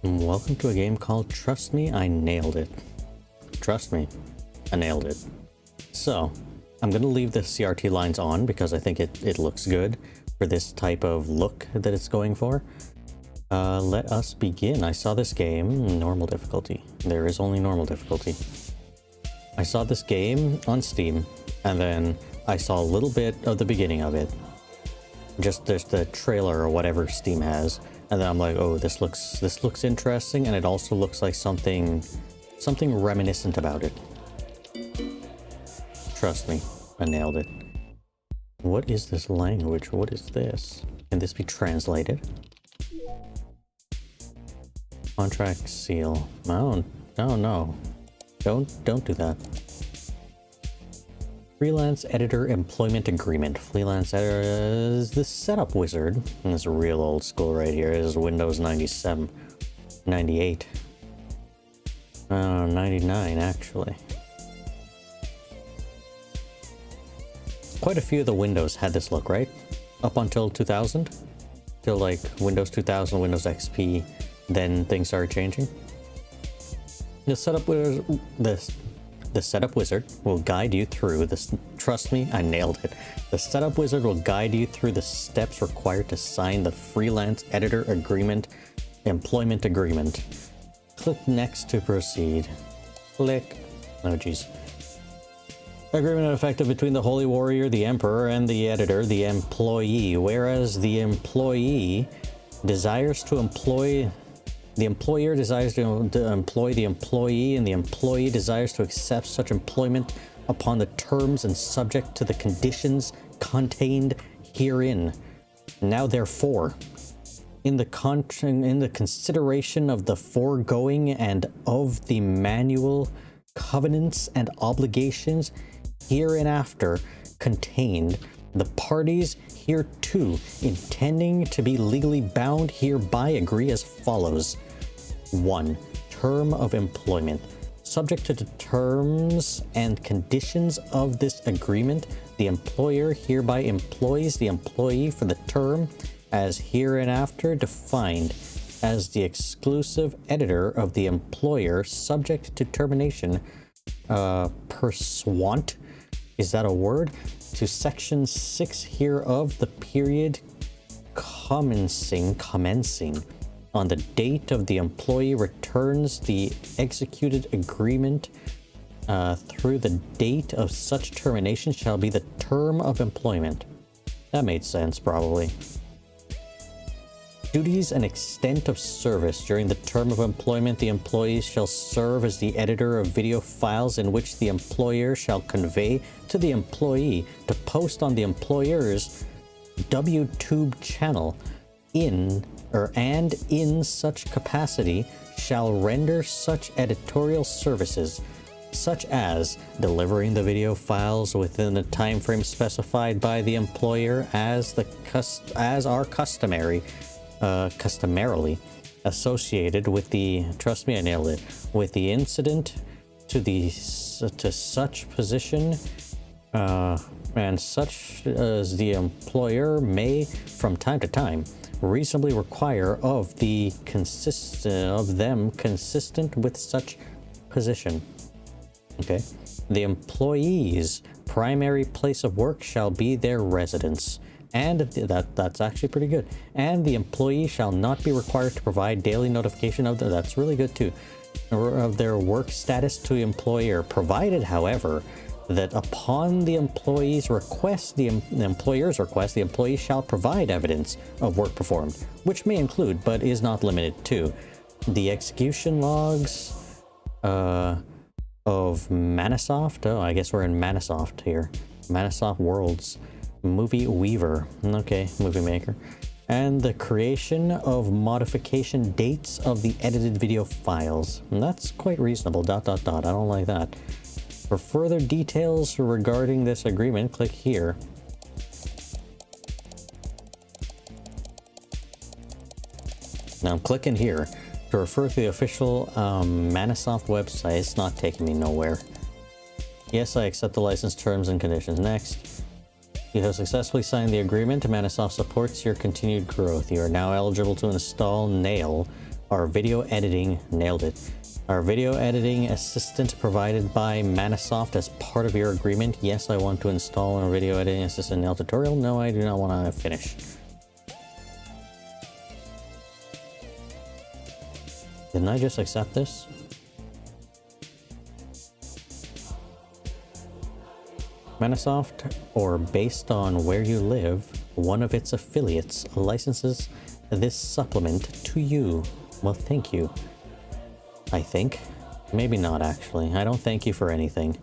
Welcome to a game called Trust Me, I Nailed It. Trust me, I nailed it. So, I'm going to leave the CRT lines on because I think it looks good for this type of look that it's going for. Let us begin. I saw this game, normal difficulty. There is only normal difficulty. I saw this game on Steam, and then I saw a little bit of the beginning of it. Just the trailer or whatever Steam has. And then I'm like, oh, this looks interesting, and it also looks like something reminiscent about it. Trust me, I nailed it. What is this language? What is this? Can this be translated? Contract seal. No. Don't do that. Freelance editor employment agreement. Freelance editor is the setup wizard. And it's real old school right here. This is Windows 97, 98, 99 actually. Quite a few of the Windows had this look, right? Up until 2000, till like Windows 2000, Windows XP. Then things started changing. The setup wizard will guide you through this. Trust me, I nailed it. The setup wizard will guide you through the steps required to sign the freelance editor employment agreement. Click next to proceed. Click. Oh geez. Agreement effective between the Holy Warrior, the Emperor, and the editor, the employee. Whereas the employee desires to employ. The employer desires to employ the employee, and the employee desires to accept such employment upon the terms and subject to the conditions contained herein. Now therefore, in the consideration of the foregoing and of the manual covenants and obligations hereinafter contained, the parties hereto intending to be legally bound hereby agree as follows. 1. Term of employment. Subject to the terms and conditions of this agreement, the employer hereby employs the employee for the term as hereinafter defined as the exclusive editor of the employer, subject to termination pursuant. Is that a word? To section 6 hereof, the period commencing on the date of the employee returns the executed agreement through the date of such termination shall be the term of employment. That made sense, probably. Duties and extent of service. During the term of employment, the employee shall serve as the editor of video files in which the employer shall convey to the employee to post on the employer's WTube channel and in such capacity shall render such editorial services, such as delivering the video files within the time frame specified by the employer as are customarily associated with the, trust me, I nailed it, with the incident to such position and such as the employer may from time to time reasonably require of them consistent with such position. Okay. The employee's primary place of work shall be their residence. And that's actually pretty good. And the employee shall not be required to provide daily notification of that's really good too, of their work status to the employer, provided, however, that upon the employer's request, the employee shall provide evidence of work performed, which may include, but is not limited to, the execution logs of Manasoft. Oh, I guess we're in Manasoft here. Manasoft Worlds. Movie Weaver. Okay, movie maker. And the creation of modification dates of the edited video files. And that's quite reasonable. ... I don't like that. For further details regarding this agreement, click here. Now I'm clicking here to refer to the official Manasoft website. It's not taking me nowhere. Yes, I accept the license terms and conditions. Next. You have successfully signed the agreement. Manasoft supports your continued growth. You are now eligible to install Nail Our video editing, nailed it. Our video editing assistant provided by Manasoft as part of your agreement. Yes, I want to install our video editing assistant nail tutorial. No, I do not want to finish. Didn't I just accept this? Manasoft, or based on where you live, one of its affiliates licenses this supplement to you. Well, thank you. I think. Maybe not, actually. I don't thank you for anything.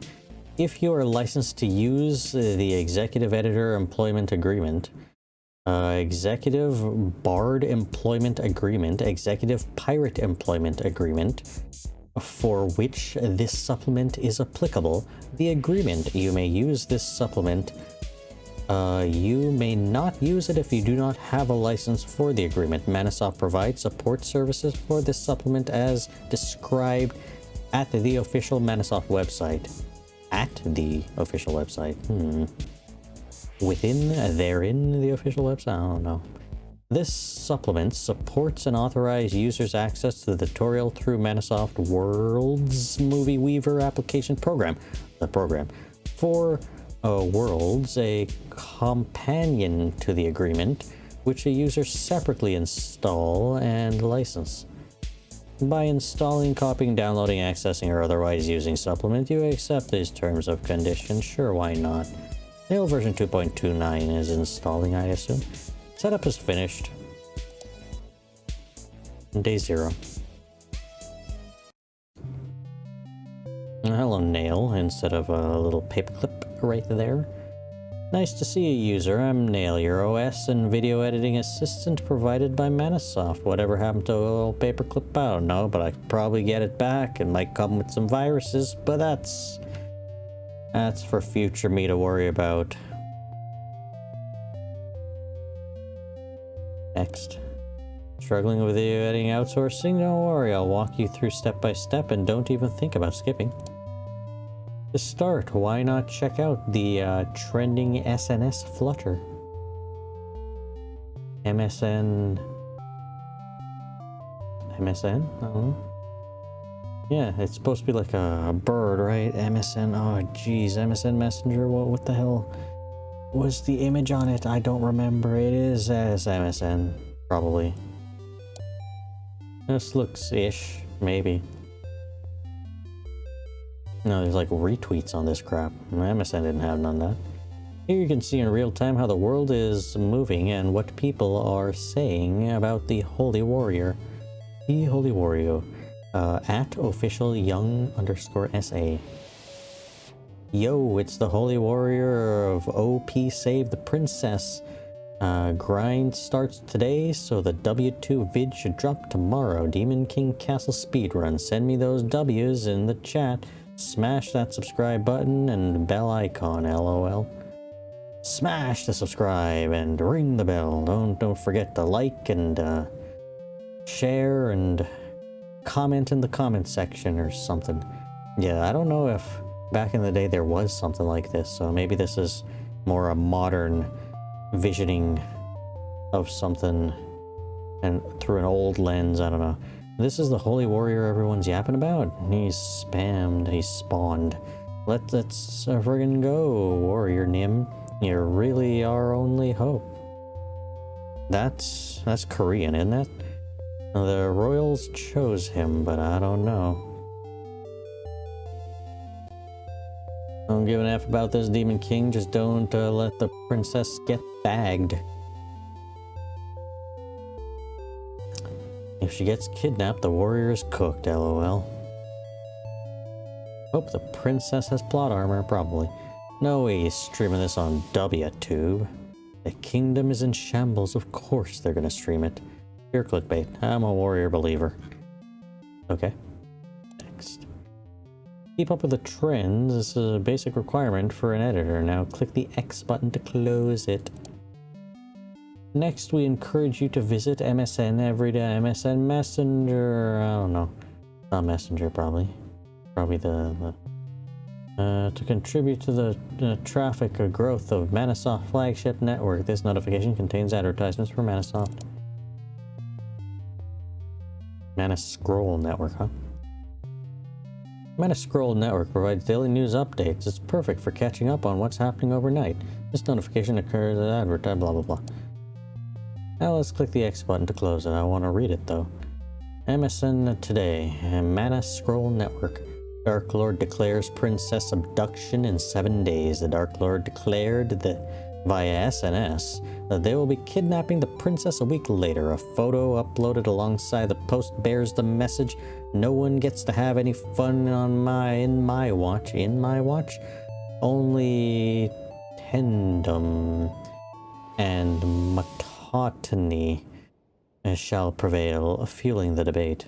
If you are licensed to use the Executive Editor Employment Agreement, Executive Bard Employment Agreement, Executive Pirate Employment Agreement, for which this supplement is applicable, the agreement, you may use this supplement. You may not use it if you do not have a license for the agreement. Manasoft provides support services for this supplement as described at the official Manasoft website. At the official website. Therein the official website? I don't know. This supplement supports and authorizes users access to the tutorial through Manasoft Worlds Movie Weaver application program. The program. For Worlds, a companion to the agreement, which a user separately install and license. By installing, copying, downloading, accessing, or otherwise using supplement, you accept these terms of condition. Sure, why not? Nail version 2.29 is installing, I assume. Setup is finished. Day 0. Hello, Nail, instead of a little paperclip right there. Nice to see you, user. I'm Nail, your OS and video editing assistant provided by Manasoft. Whatever happened to a little paperclip? I don't know, but I could probably get it back. It might come with some viruses, but that's for future me to worry about. Next. Struggling with video editing outsourcing? Don't worry, I'll walk you through step by step and don't even think about skipping. To start, why not check out the trending SNS Flutter? MSN? I don't know. Yeah, it's supposed to be like a bird, right? MSN, oh geez, MSN Messenger, what the hell was the image on it? I don't remember. It is as MSN, probably. This looks ish, maybe. No, there's like retweets on this crap. MSN didn't have none of that. Here you can see in real time how the world is moving and what people are saying about the Holy Warrior. The Holy Warrior. At official young _SA. Yo, it's the Holy Warrior of OP Save the Princess. Grind starts today, so the W2 vid should drop tomorrow. Demon King Castle speedrun. Send me those W's in the chat. Smash that subscribe button and bell icon, lol. Smash the subscribe and ring the bell. Don't forget to like and share and comment in the comment section or something. Yeah, I don't know if back in the day there was something like this, so maybe this is more a modern visioning of something and through an old lens. I don't know. This is the Holy Warrior everyone's yapping about. He's spammed. He's spawned. Let's friggin' go, Warrior Nim. You're really our only hope. That's Korean, isn't it? The royals chose him, but I don't know. Don't give an F about this Demon King. Just don't let the princess get bagged. If she gets kidnapped, the warrior is cooked, lol. Hope the princess has plot armor, probably. No way he's streaming this on WTube. The kingdom is in shambles, of course they're gonna stream it. Pure clickbait. I'm a warrior believer. Okay. Next. Keep up with the trends. This is a basic requirement for an editor. Now click the X button to close it. Next, we encourage you to visit MSN every day. MSN Messenger. I don't know. Not Messenger, probably. Probably to contribute to the traffic growth of Manasoft flagship network. This notification contains advertisements for Manasoft. Mana Scroll Network, huh? Mana Scroll Network provides daily news updates. It's perfect for catching up on what's happening overnight. This notification occurs at advertise, blah blah blah. Now let's click the X button to close it. I want to read it though. MSN Today. Mana Scroll Network. Dark Lord declares princess abduction in 7 days. The Dark Lord declared via SNS that they will be kidnapping the princess a week later. A photo uploaded alongside the post bears the message, "No one gets to have any fun in my watch. Only tendom and monotony shall prevail, fueling the debate."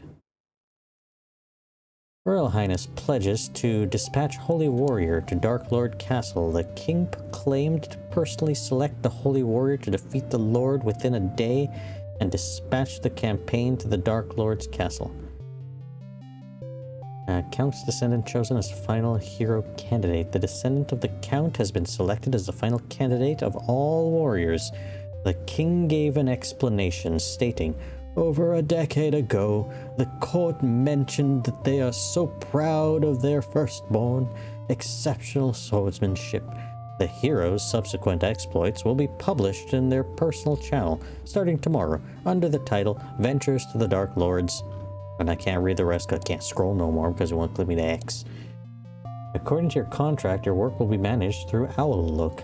Royal Highness pledges to dispatch Holy Warrior to Dark Lord Castle. The King proclaimed to personally select the Holy Warrior to defeat the Lord within a day and dispatch the campaign to the Dark Lord's castle. Count's descendant chosen as final hero candidate. The descendant of the Count has been selected as the final candidate of all warriors. The King gave an explanation stating, "Over a decade ago, the court mentioned that they are so proud of their firstborn, exceptional swordsmanship. The hero's subsequent exploits will be published in their personal channel starting tomorrow under the title Ventures to the Dark Lords." And I can't read the rest because I can't scroll no more because it won't click me to X. According to your contract, your work will be managed through Outlook.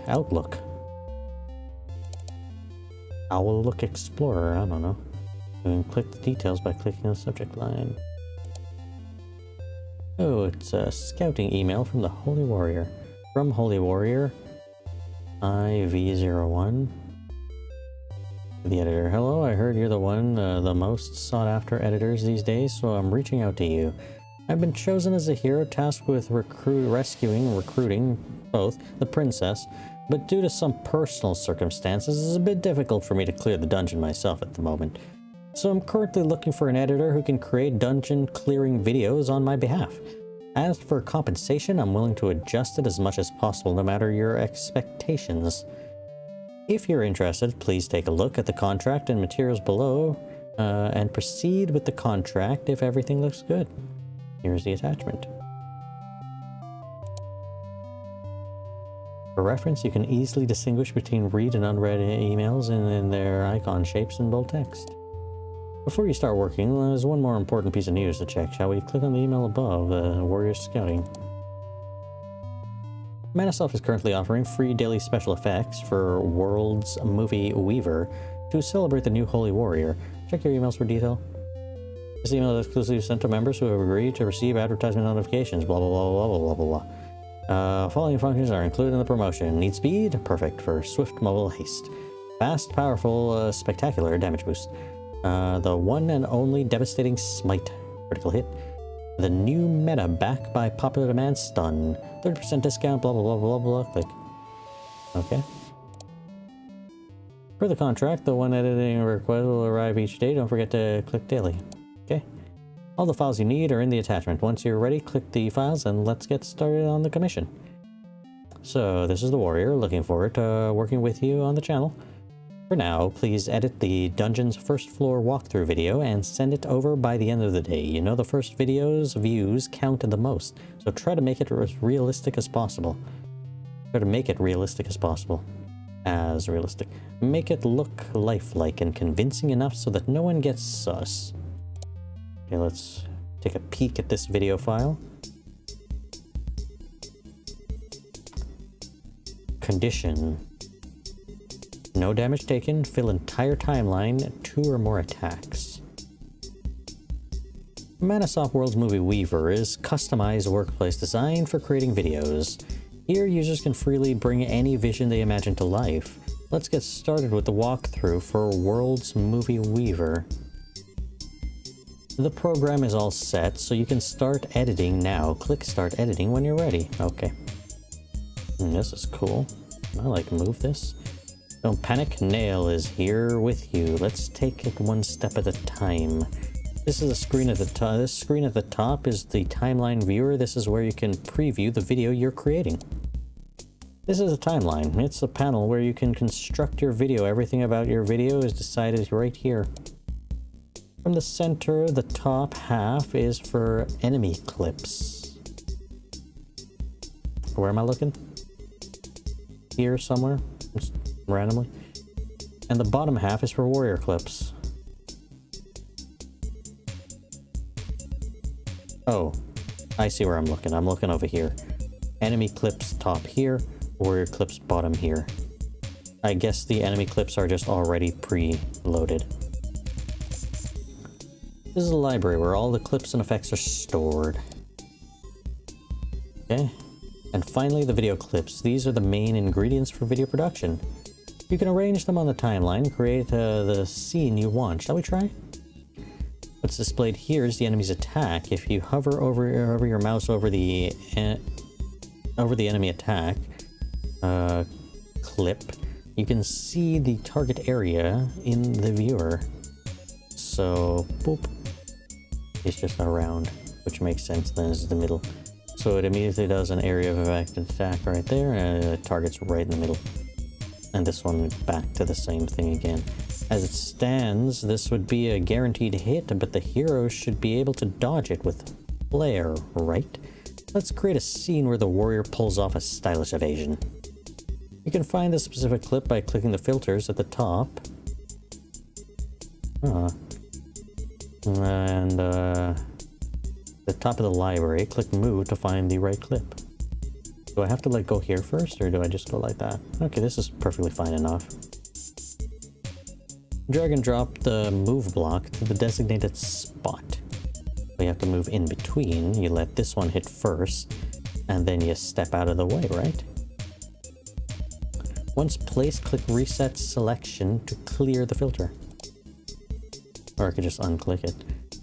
Outlook Explorer, I don't know. You can click the details by clicking on the subject line. Oh, it's a scouting email from the Holy Warrior. From Holy Warrior, IV01. The editor. "Hello, I heard you're the most sought after editors these days, so I'm reaching out to you. I've been chosen as a hero tasked with recruiting both the princess, but due to some personal circumstances, it's a bit difficult for me to clear the dungeon myself at the moment. So I'm currently looking for an editor who can create dungeon clearing videos on my behalf. As for compensation, I'm willing to adjust it as much as possible, no matter your expectations. If you're interested, please take a look at the contract and materials below, and proceed with the contract if everything looks good. Here's the attachment. For reference, you can easily distinguish between read and unread emails in their icon shapes in bold text. Before you start working, there's one more important piece of news to check. Shall we click on the email above, Warrior Scouting? Manasoft is currently offering free daily special effects for World's Movie Weaver to celebrate the new Holy Warrior. Check your emails for detail. This email is exclusively sent to members who have agreed to receive advertisement notifications, blah blah blah blah blah blah blah. Following functions are included in the promotion. Need speed? Perfect for swift mobile haste. Fast, powerful, spectacular damage boost. The one and only devastating smite, critical hit. The new meta backed by popular demand, stun. 30% discount, blah blah blah blah blah. Click. Okay. For the contract, the one editing request will arrive each day. Don't forget to click daily. Okay. All the files you need are in the attachment. Once you're ready, click the files and let's get started on the commission. So this is the Warrior. Looking forward to working with you on the channel. For now, please edit the dungeon's first floor walkthrough video and send it over by the end of the day. You know the first video's views count the most, so try to make it as realistic as possible. As realistic. Make it look lifelike and convincing enough so that no one gets sus. Okay, let's take a peek at this video file. Condition. No damage taken, fill entire timeline, 2 or more attacks. Manasoft World's Movie Weaver is customized workplace designed for creating videos. Here, users can freely bring any vision they imagine to life. Let's get started with the walkthrough for World's Movie Weaver. The program is all set, so you can start editing now. Click Start Editing when you're ready. Okay. This is cool. I like move this. Don't panic, Nail is here with you. Let's take it one step at a time. This is a screen at the top. This screen at the top is the timeline viewer. This is where you can preview the video you're creating. This is a timeline. It's a panel where you can construct your video. Everything about your video is decided right here. From the center, the top half is for enemy clips. Where am I looking? Here somewhere, just randomly. And the bottom half is for warrior clips. Oh, I see where I'm looking. I'm looking over here. Enemy clips top here, warrior clips bottom here. I guess the enemy clips are just already pre-loaded. This is a library where all the clips and effects are stored. Okay. And finally, the video clips. These are the main ingredients for video production. You can arrange them on the timeline, create the scene you want. Shall we try? What's displayed here is the enemy's attack. If you hover over your mouse over the enemy attack clip, you can see the target area in the viewer. So, boop. It's just around, which makes sense. Then it's the middle. So it immediately does an area of effective attack right there, and it targets right in the middle. And this one back to the same thing again. As it stands, this would be a guaranteed hit, but the hero should be able to dodge it with flair, right? Let's create a scene where the warrior pulls off a stylish evasion. You can find this specific clip by clicking the filters at the top. And the top of the library, click move to find the right clip. Do I have to like go here first, or do I just go like that? Okay, this is perfectly fine enough. Drag and drop the move block to the designated spot. You have to move in between. You let this one hit first, and then you step out of the way, right? Once placed, click reset selection to clear the filter. Or I could just unclick it.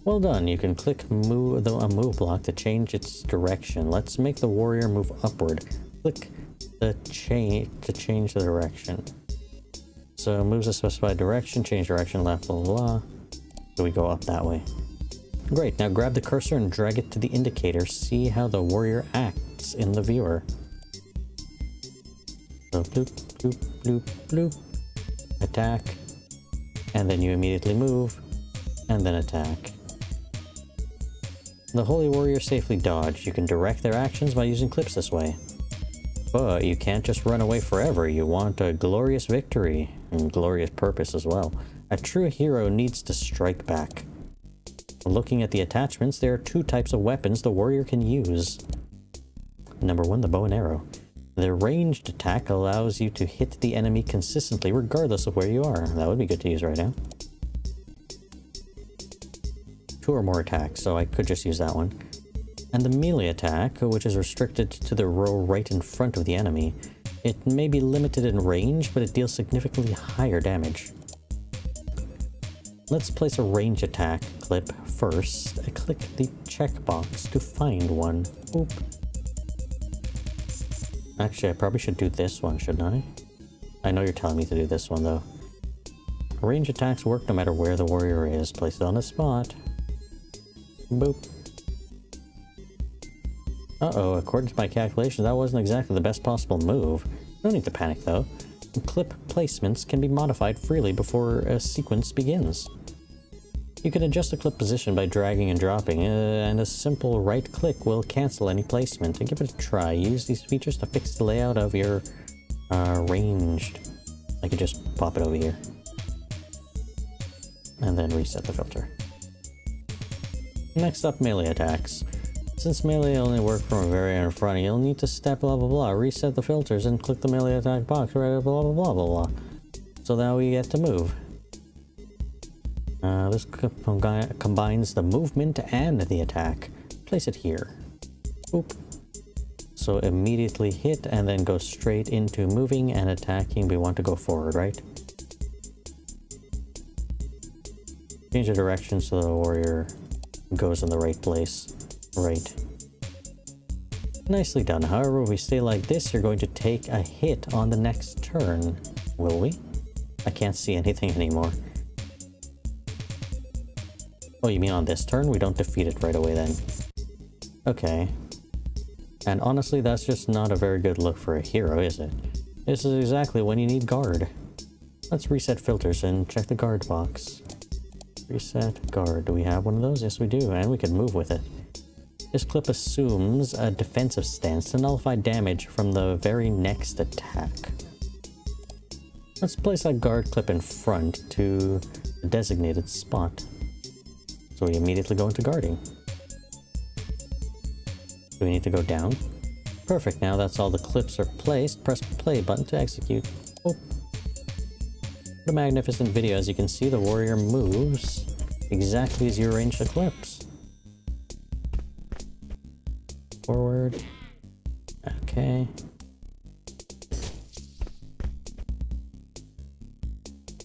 Well done, you can click a move block to change its direction. Let's make the warrior move upward. Click the change to change the direction. So moves a specified direction, change direction left, blah, blah, blah. So we go up that way. Great, now grab the cursor and drag it to the indicator. See how the warrior acts in the viewer. So bloop, bloop, bloop, bloop. Attack. And then you immediately move. And then attack. The Holy Warrior safely dodged. You can direct their actions by using clips this way. But you can't just run away forever. You want a glorious victory, and glorious purpose as well. A true hero needs to strike back. Looking at the attachments, there are two types of weapons the warrior can use. Number one, the bow and arrow. The ranged attack allows you to hit the enemy consistently regardless of where you are. That would be good to use right now. 2 or more attacks, so I could just use that one. And the melee attack, which is restricted to the row right in front of the enemy. It may be limited in range, but it deals significantly higher damage. Let's place a range attack clip first. Click the checkbox to find one. Oop. Actually, I probably should do this one, shouldn't I? I know you're telling me to do this one, though. Range attacks work no matter where the warrior is. Place it on the spot. Boop. Uh-oh, according to my calculations, that wasn't exactly the best possible move. No need to panic, though. Clip placements can be modified freely before a sequence begins. You can adjust the clip position by dragging and dropping, and a simple right click will cancel any placement. And give it a try. Use these features to fix the layout of your ranged. I could just pop it over here. And then reset the filter. Next up, melee attacks. Since melee only work from a very in front, you'll need to step blah blah blah, reset the filters, and click the melee attack box, right, blah blah blah blah blah. So now we get to move. This combines the movement and the attack. Place it here. Oop. So immediately hit and then go straight into moving and attacking. We want to go forward, right? Change the direction so the warrior goes in the right place. Right. Nicely done. However, if we stay like this, you're going to take a hit on the next turn. Will we? I can't see anything anymore. Oh, you mean on this turn? We don't defeat it right away then. Okay. And honestly, that's just not a very good look for a hero, is it? This is exactly when you need guard. Let's reset filters and check the guard box. Reset guard. Do we have one of those? Yes, we do, and we can move with it. This clip assumes a defensive stance to nullify damage from the very next attack. Let's place that guard clip in front to the designated spot. So we immediately go into guarding. Do we need to go down? Perfect, now that's all the clips are placed. Press play button to execute. Oh. What a magnificent video. As you can see, the warrior moves exactly as you arrange the clips. Forward. Okay.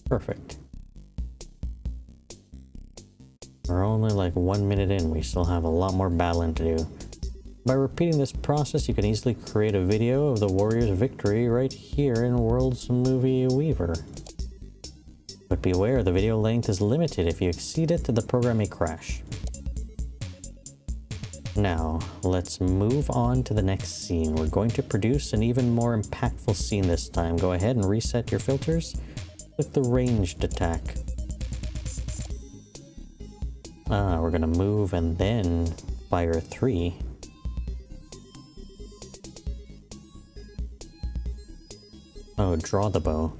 Perfect. We're only like 1 minute in. We still have a lot more battling to do. By repeating this process, you can easily create a video of the warrior's victory right here in World's Movie Weaver. But beware, the video length is limited. If you exceed it, the program may crash. Now, let's move on to the next scene. We're going to produce an even more impactful scene this time. Go ahead and reset your filters. Click the ranged attack. We're gonna move and then fire 3. Oh, draw the bow.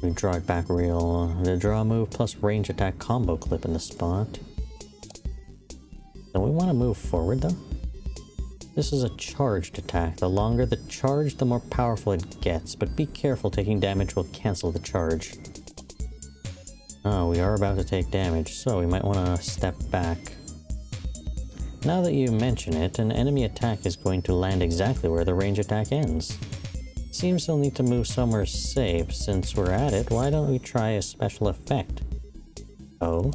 We draw it back real. The draw move plus range attack combo clip in the spot. Don't we want to move forward though? This is a charged attack. The longer the charge, the more powerful it gets, but be careful, taking damage will cancel the charge. Oh, we are about to take damage, so we might want to step back. Now that you mention it, an enemy attack is going to land exactly where the range attack ends. Seems they'll need to move somewhere safe. Since we're at it, why don't we try a special effect? Oh?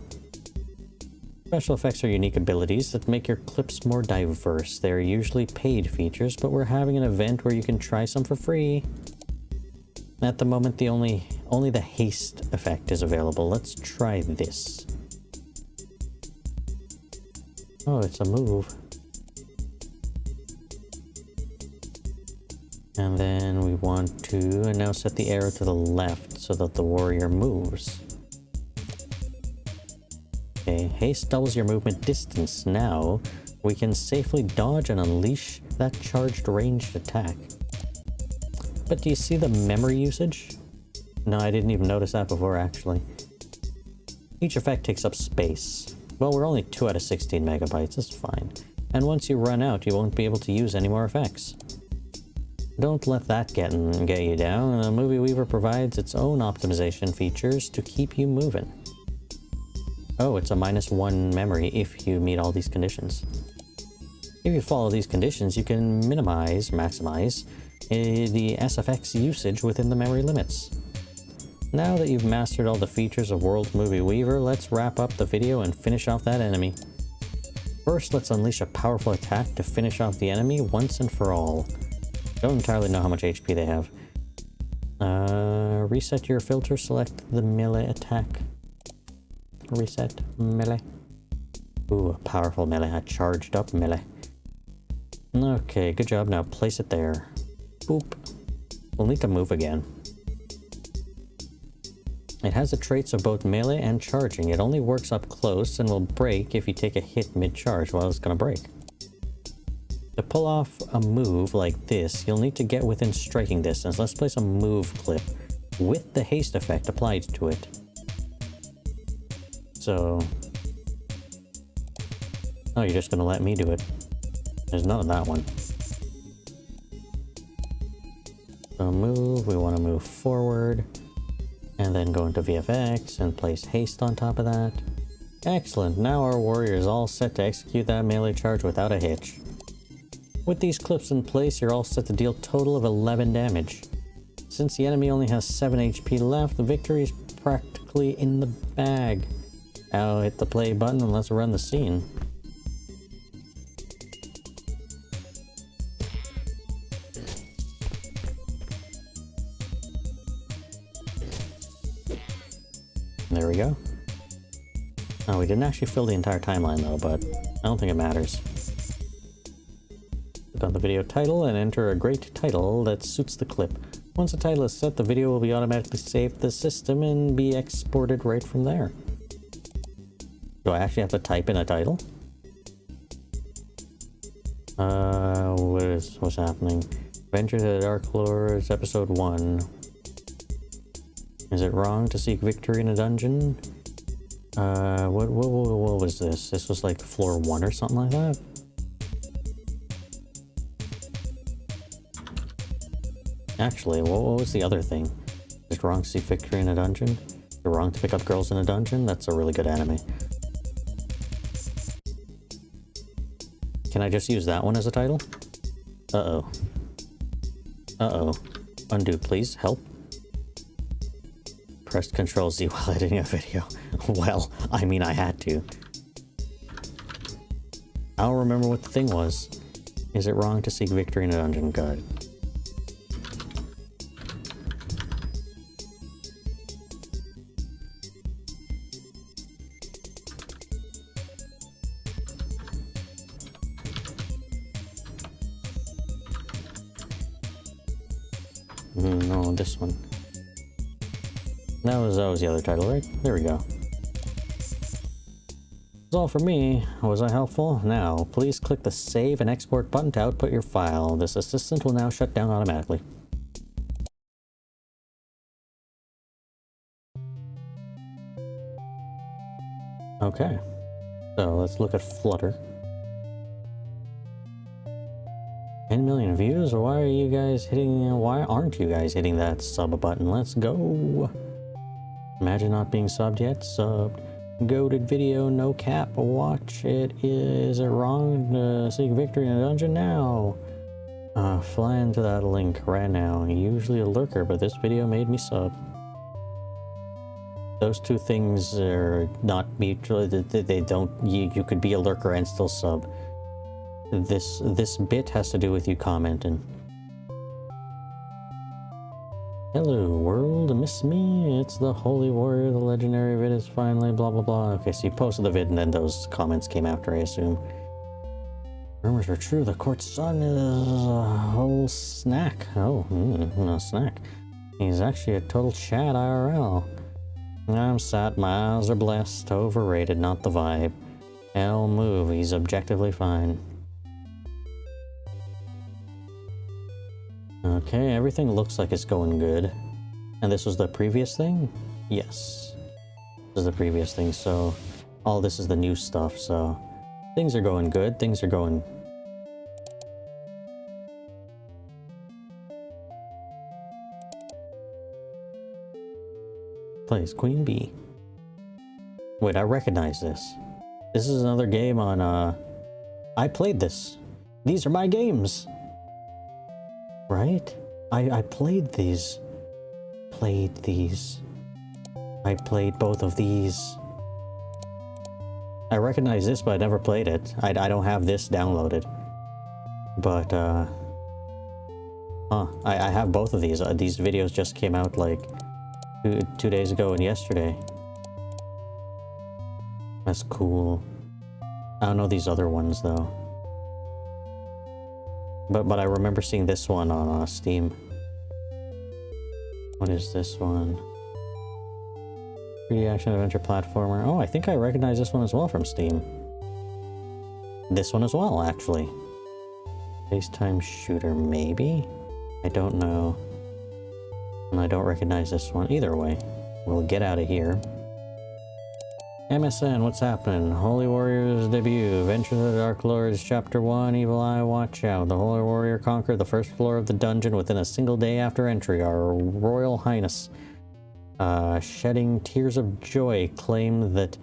Special effects are unique abilities that make your clips more diverse. They are usually paid features, but we're having an event where you can try some for free. At the moment, only the haste effect is available. Let's try this. Oh, it's a move. And then we want to now set the arrow to the left so that the warrior moves. Okay, haste doubles your movement distance. Now we can safely dodge and unleash that charged ranged attack. But do you see the memory usage? No, I didn't even notice that before actually. Each effect takes up space. Well, we're only 2 out of 16 megabytes, that's fine. And once you run out, you won't be able to use any more effects. Don't let that get you down. Movie Weaver provides its own optimization features to keep you moving. Oh, it's a -1 memory if you meet all these conditions. If you follow these conditions, you can maximize the SFX usage within the memory limits. Now that you've mastered all the features of World Movie Weaver, let's wrap up the video and finish off that enemy. First, let's unleash a powerful attack to finish off the enemy once and for all. Don't entirely know how much HP they have. Reset your filter, select the melee attack. Reset melee. Ooh, a powerful melee, a charged up melee. Okay, good job. Now place it there. Boop. We'll need to move again. It has the traits of both melee and charging. It only works up close and will break if you take a hit mid-charge. Well, it's gonna break. To pull off a move like this, you'll need to get within striking distance. Let's place a move clip with the haste effect applied to it. So... oh, you're just gonna let me do it. There's none of that one. So move, we want to move forward, and then go into VFX and place haste on top of that. Excellent, now our warrior is all set to execute that melee charge without a hitch. With these clips in place, you're all set to deal a total of 11 damage. Since the enemy only has 7 HP left, the victory is practically in the bag. Now hit the play button and let's run the scene. There we go. Oh, we didn't actually fill the entire timeline though, but I don't think it matters. Click on the video title and enter a great title that suits the clip. Once the title is set, the video will be automatically saved to the system and be exported right from there. Do I actually have to type in a title? What's happening? Venture to the Dark Lords, episode 1. Is it wrong to seek victory in a dungeon? What was this? This was like floor 1 or something like that? Actually, what was the other thing? Is it wrong to seek victory in a dungeon? Is it wrong to pick up girls in a dungeon? That's a really good anime. Can I just use that one as a title? Uh-oh. Uh-oh. Undo, please. Help. Pressed Control Z while editing a video. Well, I mean, I had to. I don't remember what the thing was. Is it wrong to seek victory in a dungeon? Good. No, this one. That was the other title, right? There we go. That's all for me. Was I helpful? Now, please click the Save and Export button to output your file. This assistant will now shut down automatically. Okay. So, let's look at Flutter. 10 million views? Why are you guys hitting... Why aren't you guys hitting that sub button? Let's go! Imagine not being subbed yet. Subbed. Goated video, no cap. Watch it. Is it wrong to seek victory in a dungeon now? Fly into that link right now. Usually a lurker, but this video made me sub. Those two things are not mutual. They don't... You could be a lurker and still sub. This bit has to do with you commenting. Hello world, miss me? It's the Holy Warrior, the legendary vid is finally blah blah blah. Okay, so you posted the vid and then those comments came after, I assume. Rumors are true, the court's son is a whole snack. Oh, no snack. He's actually a total Chad IRL. I'm sad, my eyes are blessed. Overrated, not the vibe. Hell move, he's objectively fine. Okay, everything looks like it's going good. And this was the previous thing? Yes. This is the previous thing, so... all this is the new stuff, so... things are going good, things are going... Plays Queen Bee. Wait, I recognize this. This is another game on, I played this. These are my games! Right? I played these. I played both of these. I recognize this, but I never played it. I don't have this downloaded. But, I have both of these. These videos just came out, like, two days ago and yesterday. That's cool. I don't know these other ones, though. But I remember seeing this one on Steam. What is this one? 3D action adventure platformer. Oh, I think I recognize this one as well from Steam. This one as well, actually. FaceTime shooter, maybe? I don't know. And I don't recognize this one. Either way, we'll get out of here. MSN, what's happening? Holy Warriors debut. Venture to the Dark Lords, Chapter 1, Evil Eye, watch out. The Holy Warrior conquered the first floor of the dungeon within a single day after entry. Our Royal Highness, shedding tears of joy, claimed that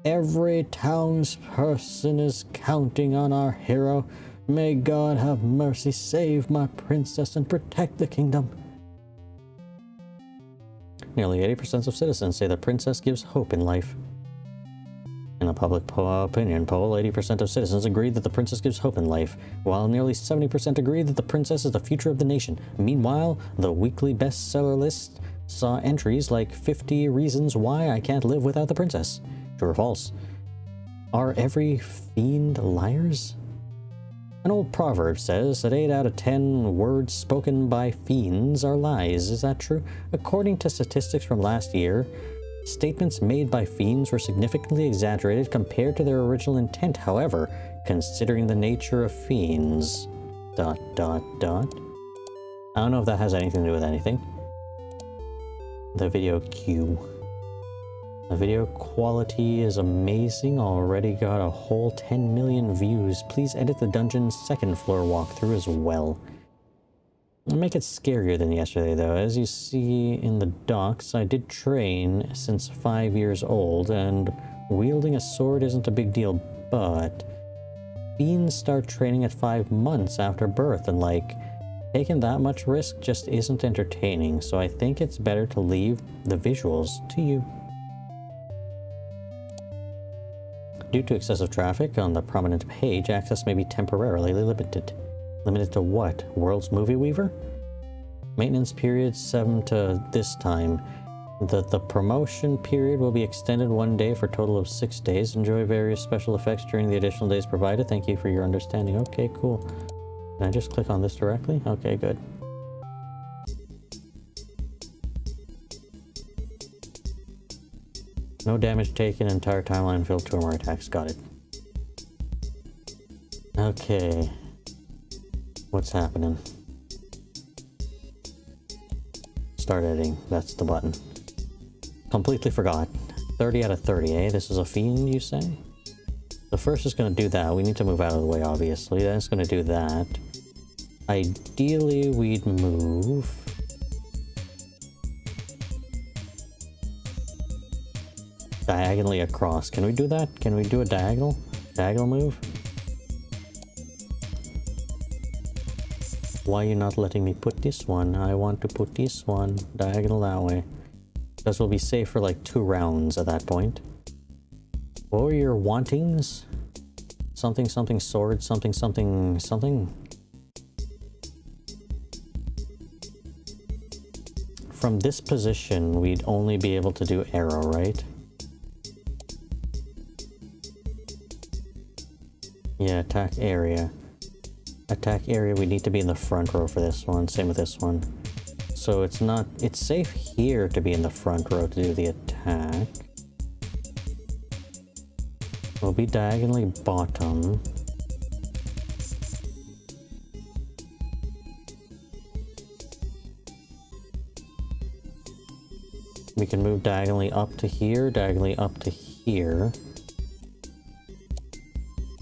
every townsperson is counting on our hero. May God have mercy, save my princess, and protect the kingdom. Nearly 80% of citizens say the princess gives hope in life. In a public opinion poll, 80% of citizens agree that the princess gives hope in life, while nearly 70% agree that the princess is the future of the nation. Meanwhile, the weekly bestseller list saw entries like 50 reasons why I can't live without the princess. True or false? Are every fiend liars? An old proverb says that 8 out of 10 words spoken by fiends are lies. Is that true? According to statistics from last year, Statements made by fiends were significantly exaggerated compared to their original intent. However, considering the nature of fiends... ... I don't know if that has anything to do with anything. The video queue. The video quality is amazing. Already got a whole 10 million views. Please edit the dungeon's second floor walkthrough as well. I'll make it scarier than yesterday though. As you see in the docks, I did train since 5 years old, and wielding a sword isn't a big deal, but fiends start training at 5 months after birth, and like, taking that much risk just isn't entertaining, so I think it's better to leave the visuals to you. Due to excessive traffic on the prominent page, access may be temporarily limited. Limited to what? World's Movie Weaver? Maintenance period 7 to this time. The promotion period will be extended 1 day for a total of 6 days. Enjoy various special effects during the additional days provided. Thank you for your understanding. Okay, cool. Can I just click on this directly? Okay, good. No damage taken, entire timeline filled, 2 or more attacks. Got it. Okay. What's happening? Start editing. That's the button. Completely forgot. 30 out of 30, eh? This is a fiend, you say? The first is going to do that. We need to move out of the way, obviously. Then it's going to do that. Ideally, we'd move... diagonally across. Can we do that? Can we do a diagonal? Diagonal move? Why are you not letting me put this one? I want to put this one diagonal that way. Because we'll be safe for like 2 rounds at that point. What were your wantings? Something, something, sword, something, something, something. From this position, we'd only be able to do arrow, right? Yeah, attack area. Attack area, we need to be in the front row for this one. Same with this one. So it's not... it's safe here to be in the front row to do the attack. We'll be diagonally bottom. We can move diagonally up to here, diagonally up to here.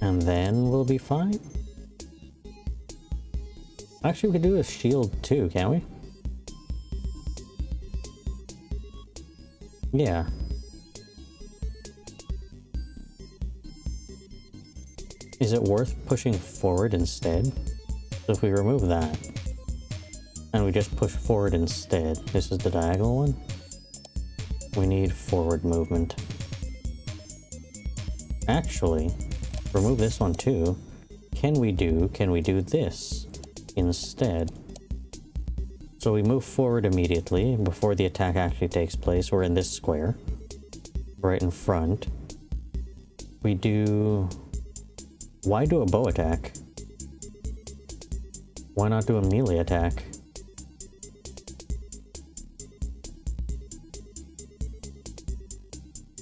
And then we'll be fine. Actually, we could do a shield too, can't we? Yeah. Is it worth pushing forward instead? So if we remove that, and we just push forward instead, this is the diagonal one. We need forward movement. Actually, remove this one too. Can we do this instead? So we move forward immediately before the attack actually takes place. We're in this square, right in front. We do... why do a bow attack? Why not do a melee attack?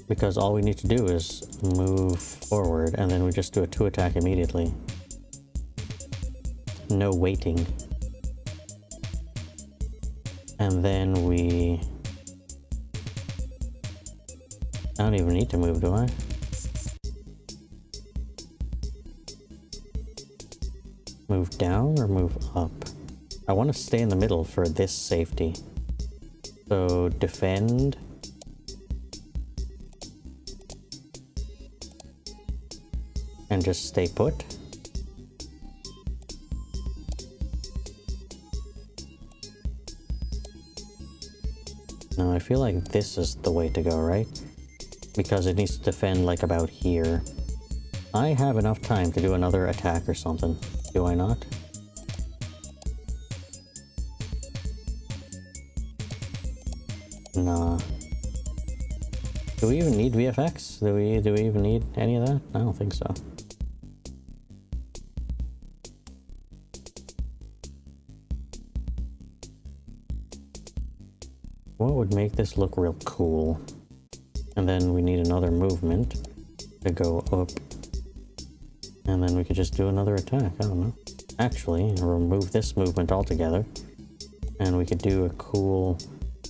Because all we need to do is move forward, and then we just do a 2 attack immediately. No waiting. And then we... I don't even need to move, do I? Move down or move up? I want to stay in the middle for this safety. So, defend... and just stay put. Now I feel like this is the way to go, right? Because it needs to defend like about here. I have enough time to do another attack or something. Do I not? Nah. Do we even need VFX? Do we even need any of that? I don't think so. What would make this look real cool? And then we need another movement to go up. And then we could just do another attack, I don't know. Actually, remove this movement altogether. And we could do a cool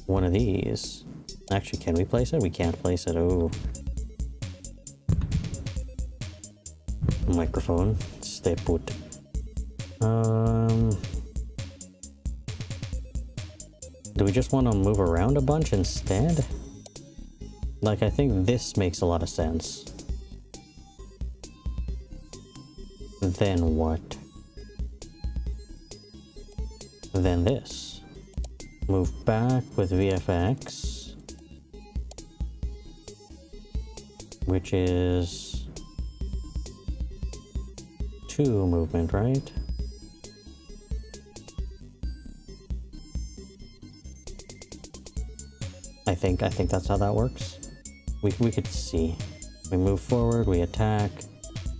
one of these. Actually, can we place it? We can't place it, oh. Microphone, stay put. Do we just want to move around a bunch instead? Like, I think this makes a lot of sense. Then what? Then this. Move back with VFX. Which is 2 movement, right? I think that's how that works. We could see. We move forward, we attack.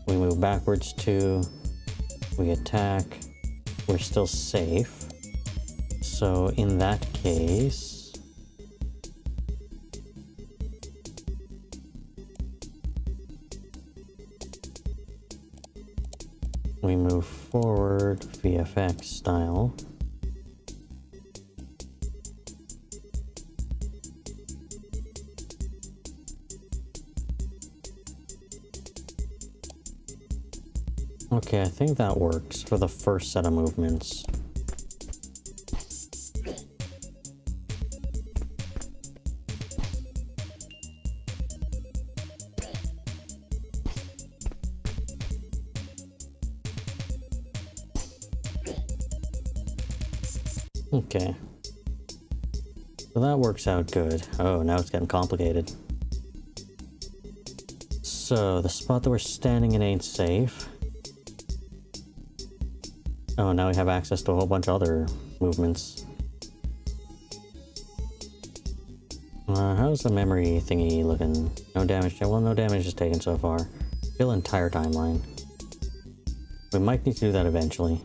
We move backwards 2. We attack. We're still safe. So in that case... we move forward VFX style. Okay, I think that works for the first set of movements. Okay. So that works out good. Oh, now it's getting complicated. So, the spot that we're standing in ain't safe. Oh, now we have access to a whole bunch of other movements. How's the memory thingy looking? No damage. Well, no damage is taken so far. Fill entire timeline. We might need to do that eventually.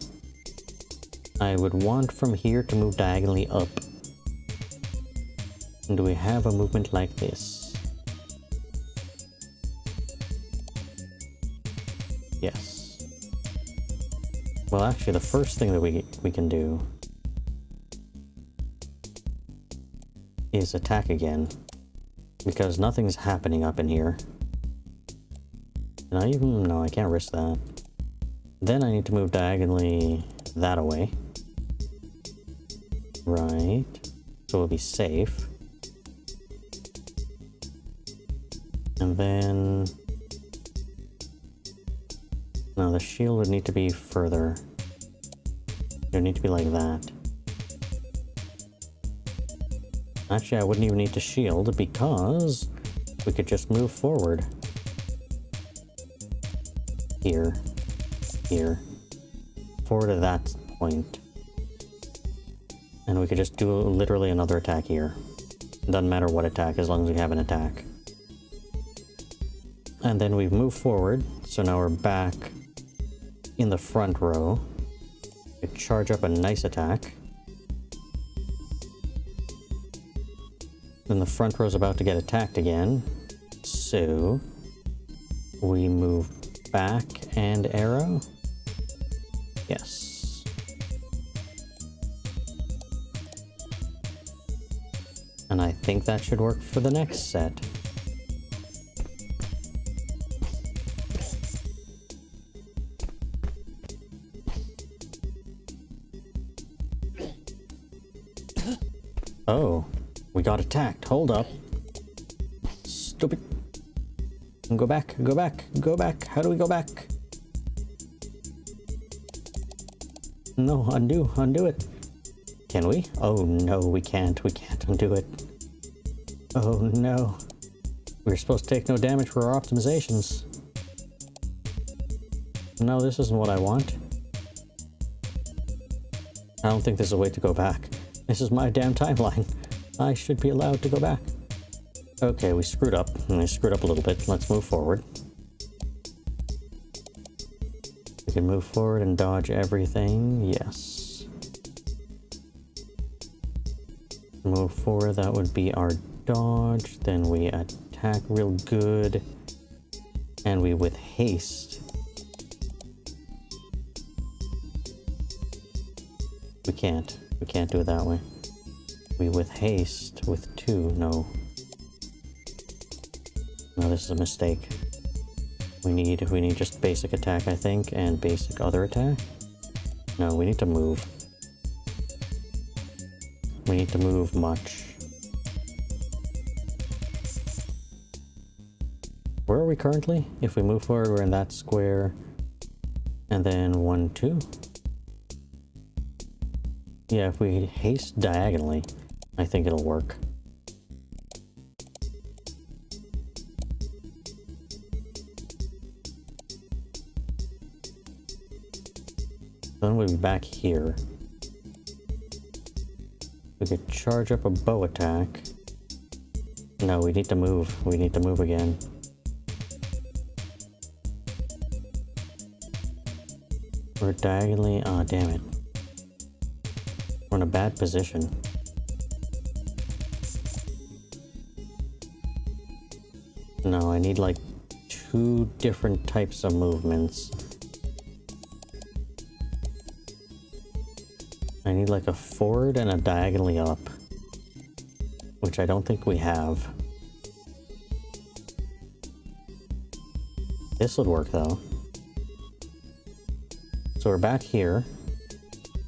I would want from here to move diagonally up. And do we have a movement like this? Yes. Well, actually, the first thing that we can do is attack again, because nothing's happening up in here. Can I even... no, I can't risk that. Then I need to move diagonally that away. Right. So we'll be safe. And then... no, the shield would need to be further. It would need to be like that. Actually, I wouldn't even need to shield because we could just move forward. Here. Here. Forward to that point. And we could just do literally another attack here. Doesn't matter what attack, as long as we have an attack. And then we've moved forward, so now we're back in the front row. We charge up a nice attack. Then the front row is about to get attacked again. So we move back and arrow. Yes. And I think that should work for the next set. Oh, we got attacked. Hold up. Stupid. Go back, go back, go back. How do we go back? No, undo it. Can we? Oh no, we can't undo it. Oh no. We were supposed to take no damage for our optimizations. No, this isn't what I want. I don't think there's a way to go back. This is my damn timeline. I should be allowed to go back. Okay, we screwed up. And I screwed up a little bit. Let's move forward. We can move forward and dodge everything. Yes. Move forward, that would be our dodge. Then we attack. attack real good, and we with haste. We can't do it that way. We with haste with 2, no. No, this is a mistake. We need just basic attack, I think, and basic other attack. No, we need to move. We need to move much. Where are we currently? If we move forward, we're in that square. And then 1, 2. Yeah, if we haste diagonally, I think it'll work. Then we'll be back here. We could charge up a bow attack. No, we need to move. We need to move again. We're diagonally... oh, damn it. We're in a bad position. No, I need like 2 different types of movements. I need like a forward and a diagonally up, which I don't think we have. This would work though. So we're back here.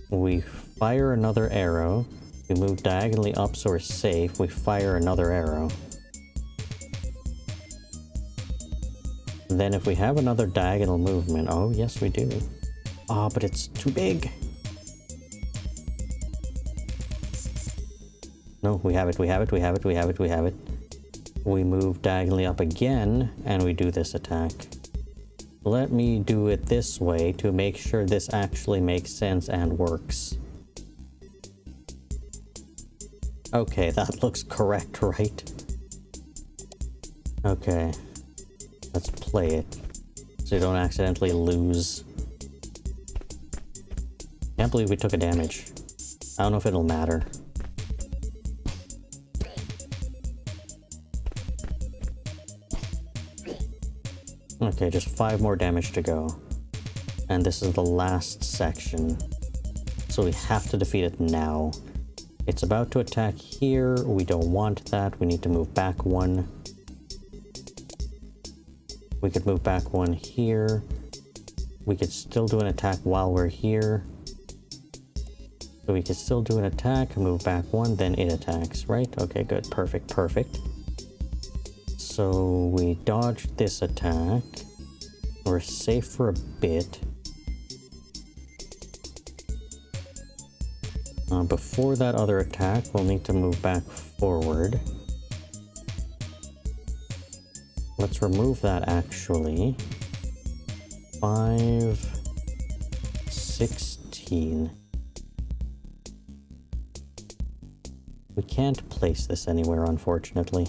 We fire another arrow. We move diagonally up so we're safe. We fire another arrow. Then if we have another diagonal movement... oh, yes we do. Ah, but it's too big. No, we have it, we have it, we have it, we have it, we have it. We move diagonally up again, and we do this attack. Let me do it this way to make sure this actually makes sense and works. Okay, that looks correct, right? Okay. Let's play it, so you don't accidentally lose. Can't believe we took a damage. I don't know if it'll matter. Okay, just 5 more damage to go. And this is the last section. So we have to defeat it now. It's about to attack here. We don't want that. We need to move back 1. We could move back 1 here. We could still do an attack while we're here. So we could still do an attack, move back 1, then it attacks, right? Okay, good. Perfect, perfect. So we dodged this attack. We're safe for a bit. Before that other attack, we'll need to move back forward. Let's remove that actually. 5, 16. We can't place this anywhere, unfortunately.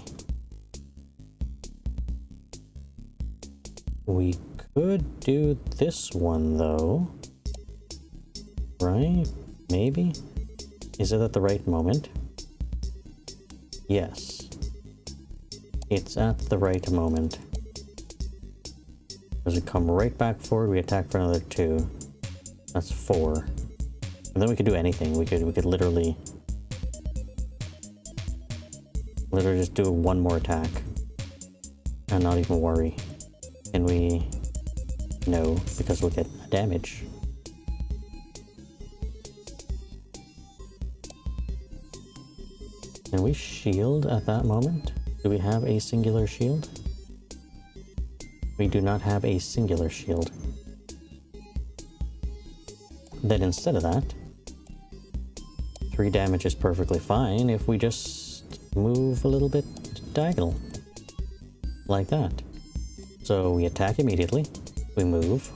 We could do this one, though. Right? Maybe? Is it at the right moment? Yes. It's at the right moment. As we come right back forward, we attack for another 2. That's 4. And then we could do anything. We could literally just do 1 more attack. And not even worry. Can we... no, because we'll get damage. Can we shield at that moment? Do we have a singular shield? We do not have a singular shield. Then instead of that, 3 damage is perfectly fine if we just move a little bit diagonal. Like that. So we attack immediately, we move,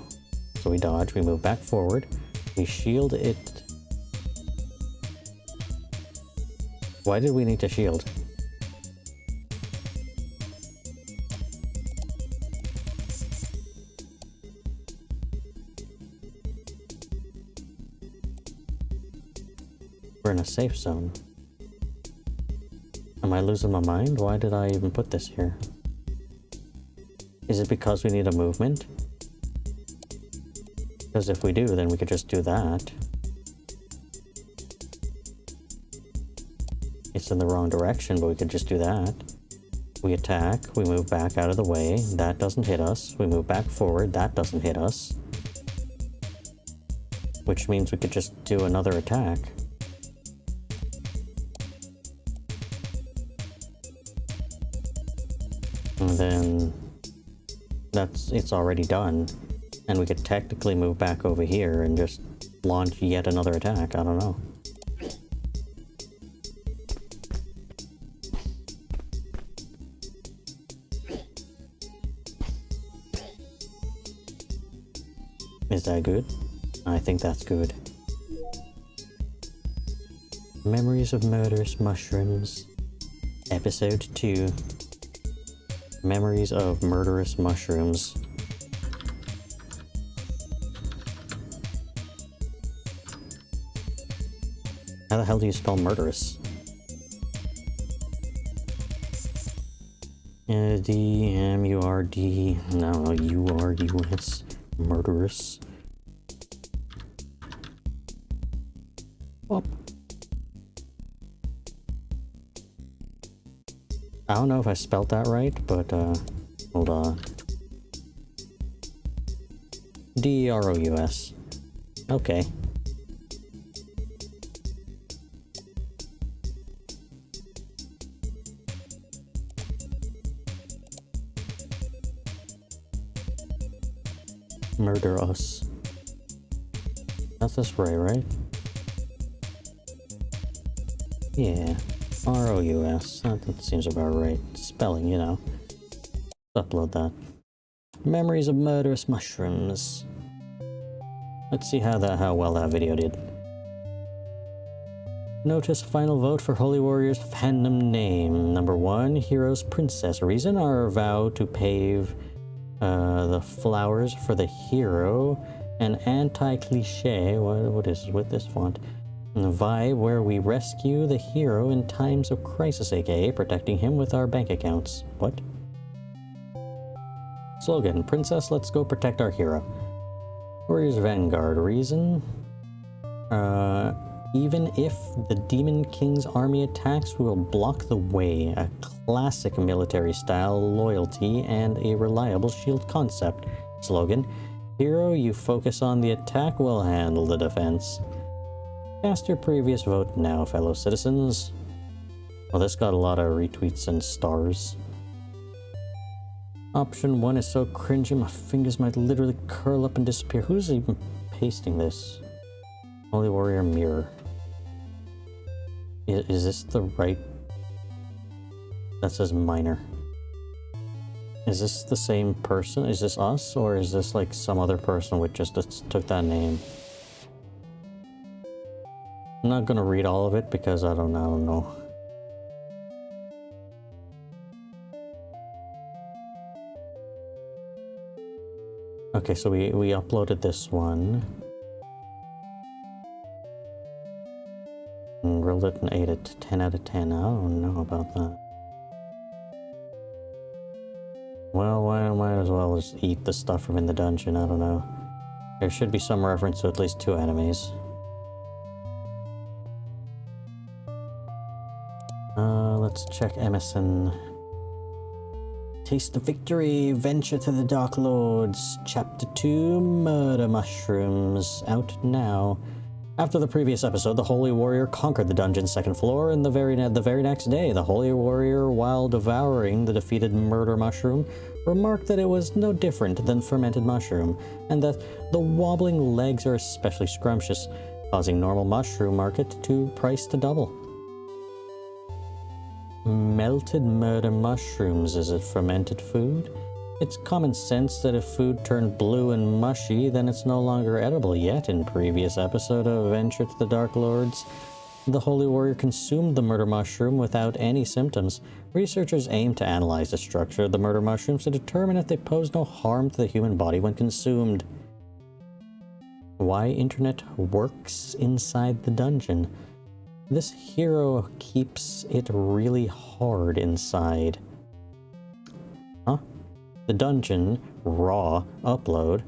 so we dodge, we move back forward, we shield it. Why did we need to shield? We're in a safe zone. Am I losing my mind? Why did I even put this here? Is it because we need a movement? Because if we do, then we could just do that. It's in the wrong direction, but we could just do that. We attack, we move back out of the way, that doesn't hit us. We move back forward, that doesn't hit us. Which means we could just do another attack. And then it's already done. And we could technically move back over here and just launch yet another attack, I don't know. Is that good? I think that's good. Memories of Murderous Mushrooms. Episode 2. Memories of Murderous Mushrooms. How the hell do you spell murderous? D-M-U-R-D... No, U-R-U-S. Murderous. Oh. I don't know if I spelled that right, but hold on. D-R-O-U-S. Okay. Murder us. That's this way, right? Yeah. R-O-U-S. That seems about right. Spelling, you know. Upload that. Memories of Murderous Mushrooms. Let's see how well that video did. Notice final vote for Holy Warrior's fandom name. Number 1, Hero's Princess. Reason our vow to pave the flowers for the hero. An anti-cliche, what is with this font? A vibe where we rescue the hero in times of crisis, aka protecting him with our bank accounts. What? Slogan, Princess, let's go protect our hero. Warriors Vanguard. Reason? Even if the Demon King's army attacks, we will block the way. A classic military style loyalty and a reliable shield concept. Slogan, hero, you focus on the attack, we'll handle the defense. Cast your previous vote now, fellow citizens. Well, this got a lot of retweets and stars. Option 1 is so cringy, my fingers might literally curl up and disappear. Who's even pasting this? Holy Warrior Mirror. Is this the right... That says minor. Is this the same person? Is this us? Or is this like some other person which just took that name? I'm not gonna read all of it because I don't know. Okay, so we uploaded this one. And rolled it and ate it. 10 out of 10. I don't know about that. Well, I might as well just eat the stuff from in the dungeon. I don't know. There should be some reference to at least 2 enemies. Let's check Emerson. Taste of Victory, Venture to the Dark Lords, Chapter 2, Murder Mushrooms, out now. After the previous episode, the Holy Warrior conquered the dungeon's 2nd floor, and the very next day, the Holy Warrior, while devouring the defeated Murder Mushroom, remarked that it was no different than fermented mushroom, and that the wobbling legs are especially scrumptious, causing normal mushroom market price to double. Melted murder mushrooms, is it fermented food? It's common sense that if food turned blue and mushy, then it's no longer edible. Yet, in previous episode of Venture to the Dark Lords, the Holy Warrior consumed the murder mushroom without any symptoms. Researchers aim to analyze the structure of the murder mushrooms to determine if they pose no harm to the human body when consumed. Why internet works inside the dungeon? This hero keeps it really hard inside. Huh? The dungeon, raw, upload,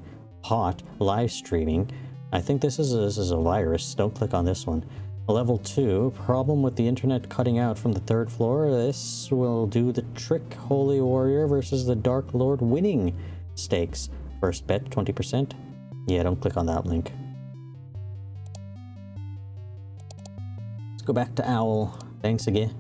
hot, live streaming. I think this is a virus. Don't click on this one. Level 2, problem with the internet cutting out from the 3rd floor. This will do the trick. Holy Warrior versus the Dark Lord winning. Stakes. First bet, 20%. Yeah, don't click on that link. Let's go back to Owl. Thanks again.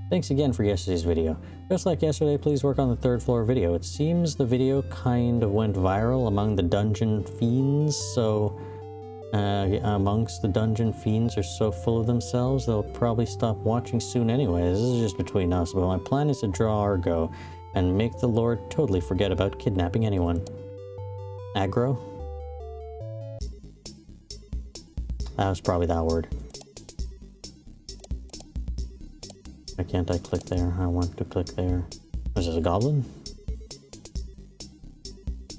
Thanks again for yesterday's video. Just like yesterday, please work on the 3rd floor video. It seems the video kind of went viral among the dungeon fiends, so amongst the dungeon fiends are so full of themselves, they'll probably stop watching soon anyway. This is just between us, but my plan is to draw Argo and make the Lord totally forget about kidnapping anyone. Aggro? That was probably that word. Why can't I click there? I want to click there. Is this a goblin?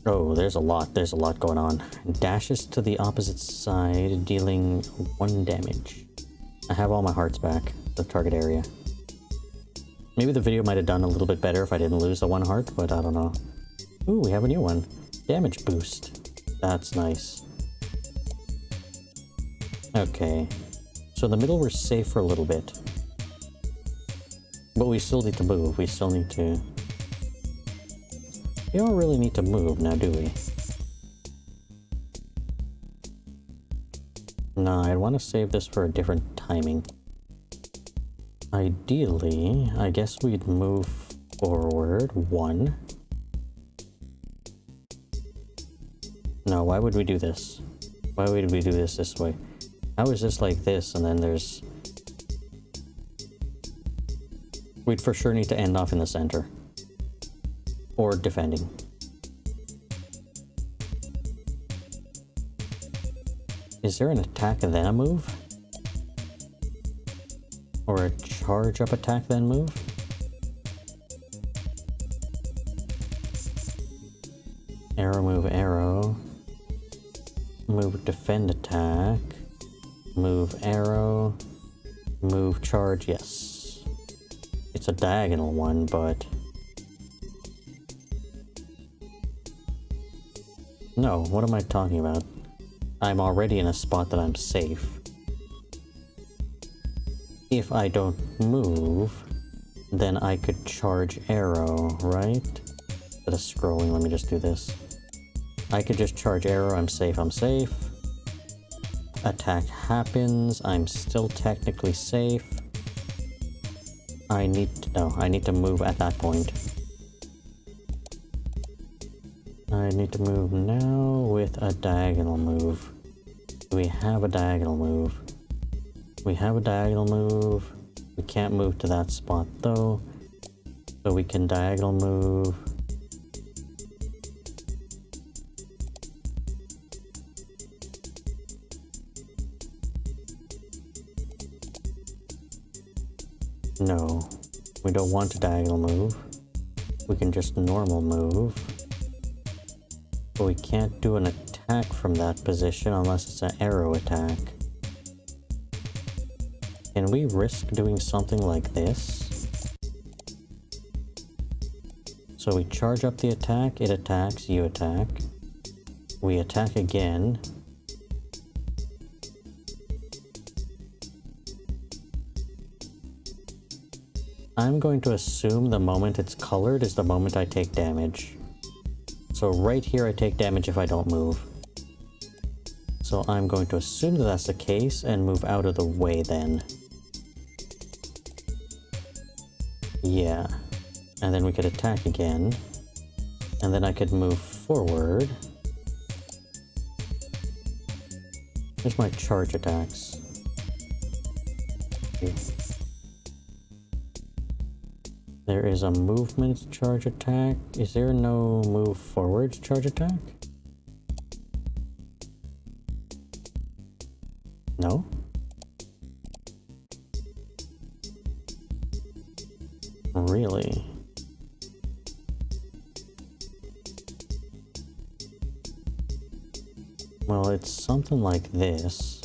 Oh, there's a lot going on. Dashes to the opposite side, dealing 1 damage. I have all my hearts back, the target area. Maybe the video might have done a little bit better if I didn't lose the 1 heart, but I don't know. Ooh, we have a new one. Damage boost. That's nice. Okay. So in the middle we're safe for a little bit. But we still need to move. We still need to... We don't really need to move now, do we? No, I want to save this for a different timing. Ideally, I guess we'd move forward 1. No, why would we do this? Why would we do this way? How is this like this and then there's... We'd for sure need to end off in the center. Or defending. Is there an attack and then a move? Or a charge up attack then move? Arrow move arrow. Move defend attack. Move arrow. Move charge, yes. It's a diagonal one, but... No, what am I talking about? I'm already in a spot that I'm safe. If I don't move, then I could charge arrow, right? Instead of scrolling, let me just do this. I could just charge arrow, I'm safe, I'm safe. Attack happens, I'm still technically safe. I need to move at that point. I need to move now with a diagonal move. Do we have a diagonal move? We have a diagonal move. We can't move to that spot though. So we can diagonal move. No, we don't want a diagonal move. We can just normal move. But we can't do an attack from that position unless it's an arrow attack. Can we risk doing something like this? So we charge up the attack, it attacks, you attack. We attack again. I'm going to assume the moment it's colored is the moment I take damage. So right here I take damage if I don't move. So I'm going to assume that that's the case and move out of the way then. Yeah. And then we could attack again. And then I could move forward. Here's my charge attacks. Okay. There is a movement charge attack. Is there no move forward charge attack? No? Really? Well, it's something like this.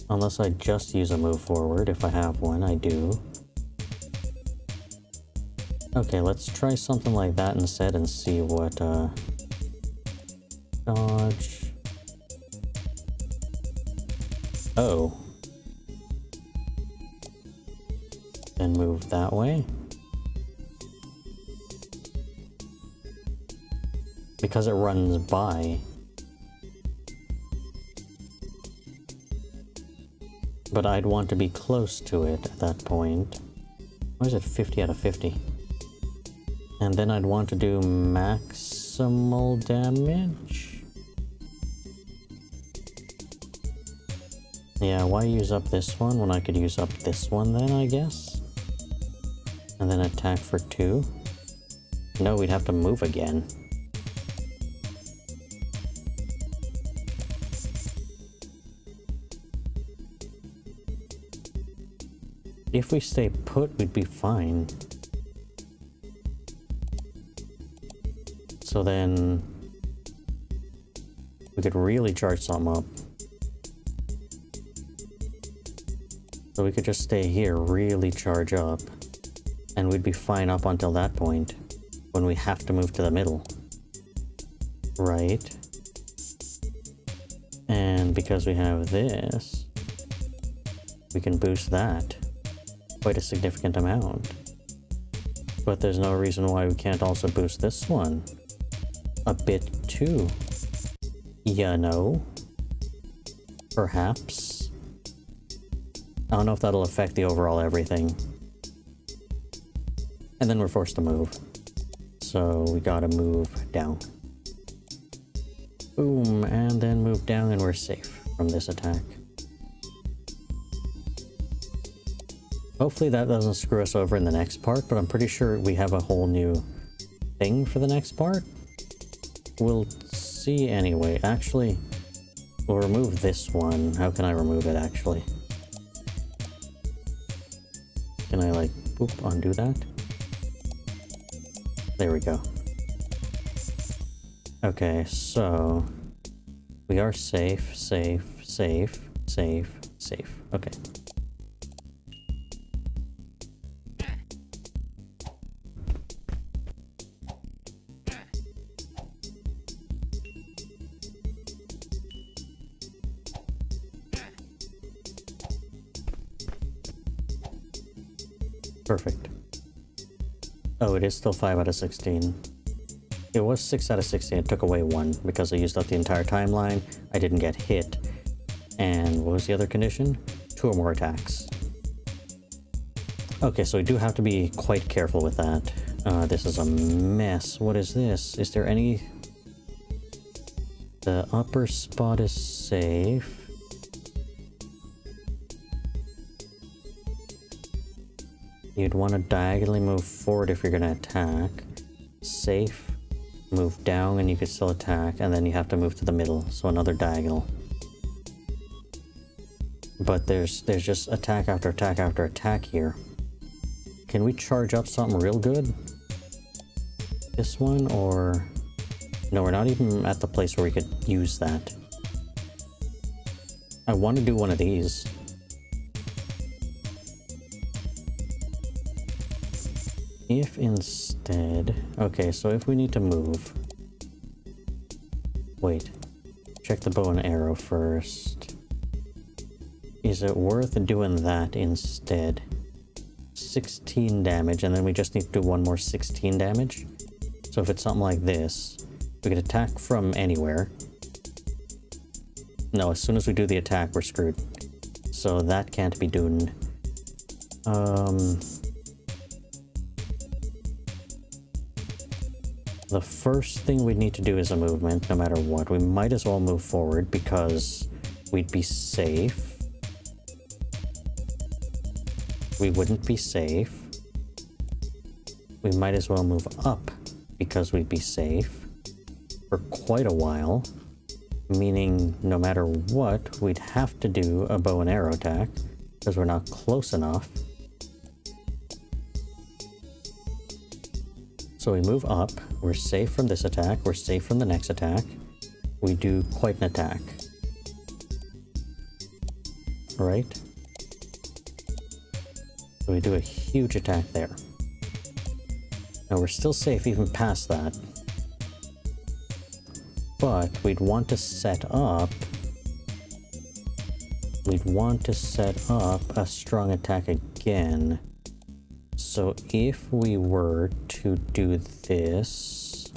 Unless I just use a move forward. If I have one, I do. Okay, let's try something like that instead and see what, dodge. Oh. Then move that way. Because it runs by. But I'd want to be close to it at that point. Why is it 50 out of 50? And then I'd want to do maximal damage. Yeah, why use up this one when I could use up this one then, I guess? And then attack for 2? No, we'd have to move again. If we stay put, we'd be fine. So then we could really charge some up. So we could just stay here, really charge up, and we'd be fine up until that point when we have to move to the middle. Right? And because we have this, we can boost that quite a significant amount. But there's no reason why we can't also boost this one a bit too. You know? Perhaps. I don't know if that'll affect the overall everything. And then we're forced to move. So we gotta move down. Boom, and then move down and we're safe from this attack. Hopefully that doesn't screw us over in the next part, but I'm pretty sure we have a whole new thing for the next part. We'll see anyway. Actually, we'll remove this one. How can I remove it, actually? Can I, like, boop, undo that? There we go. Okay, so we are safe, safe, safe, safe, safe. Okay. Perfect. Oh, it is still 5 out of 16. It was 6 out of 16. It took away 1 because I used up the entire timeline. I didn't get hit. And what was the other condition? 2 or more attacks. Okay, so we do have to be quite careful with that. This is a mess. What is this? Is there any... The upper spot is safe. You'd want to diagonally move forward if you're going to attack. Safe. Move down and you can still attack, and then you have to move to the middle, so another diagonal. But there's just attack after attack after attack here. Can we charge up something real good? This one, or... No, we're not even at the place where we could use that. I want to do one of these. If instead... Okay, so if we need to move... Wait. Check the bow and arrow first. Is it worth doing that instead? 16 damage, and then we just need to do one more 16 damage? So if it's something like this, we could attack from anywhere. No, as soon as we do the attack, we're screwed. So that can't be done. The first thing we'd need to do is a movement, no matter what. We might as well move forward because we'd be safe. We wouldn't be safe. We might as well move up because we'd be safe for quite a while. Meaning, no matter what, we'd have to do a bow and arrow attack because we're not close enough. So we move up, we're safe from this attack, we're safe from the next attack. We do quite an attack. Right? So we do a huge attack there. Now we're still safe even past that. But we'd want to set up... We'd want to set up a strong attack again. So if we were to do this...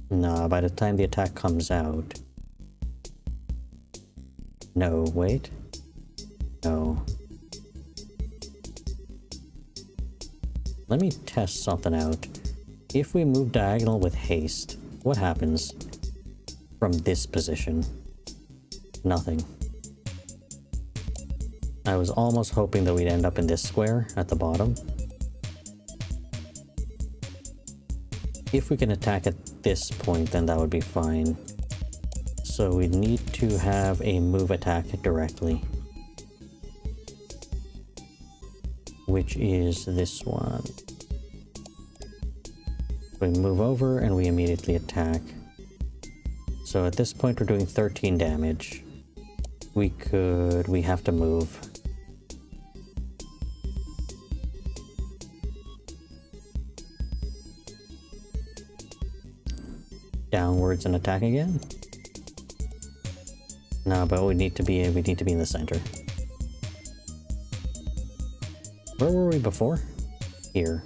Nah, by the time the attack comes out... No, wait. No. Let me test something out. If we move diagonal with haste, what happens from this position? Nothing. I was almost hoping that we'd end up in this square at the bottom. If we can attack at this point, then that would be fine. So we need to have a move attack directly. Which is this one. We move over and we immediately attack. So at this point we're doing 13 damage. We have to move. Downwards and attack again? No, but we need to be in the center. Where were we before? Here.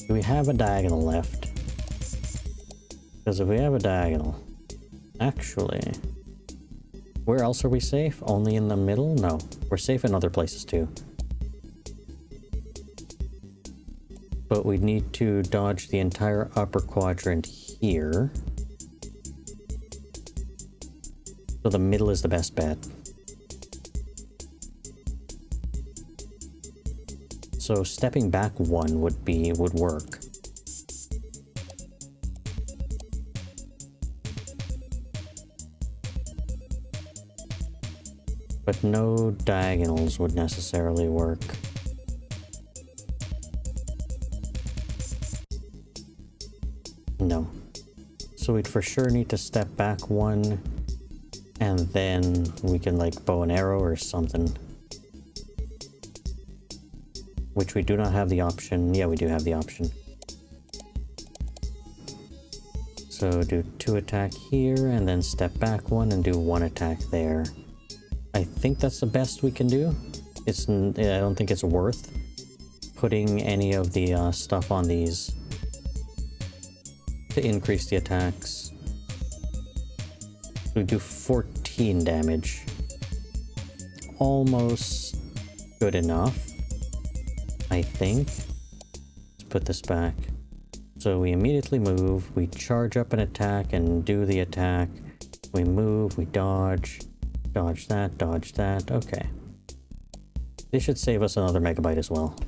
Do we have a diagonal left? Because if we have a diagonal... Actually... Where else are we safe? Only in the middle? No. We're safe in other places too. But we need to dodge the entire upper quadrant here. So the middle is the best bet. So stepping back one would work. But no diagonals would necessarily work. No. So we'd for sure need to step back one, and then we can like bow and arrow or something. Which we do not have the option. Yeah, we do have the option. So do 2 attack here, and then step back 1 and do 1 attack there. I think that's the best we can do. I don't think it's worth putting any of the stuff on these to increase the attacks. We do 14 damage. Almost good enough, I think. Let's put this back. So we immediately move, we charge up an attack and do the attack. We move, we dodge, dodge that, okay. This should save us another megabyte as well.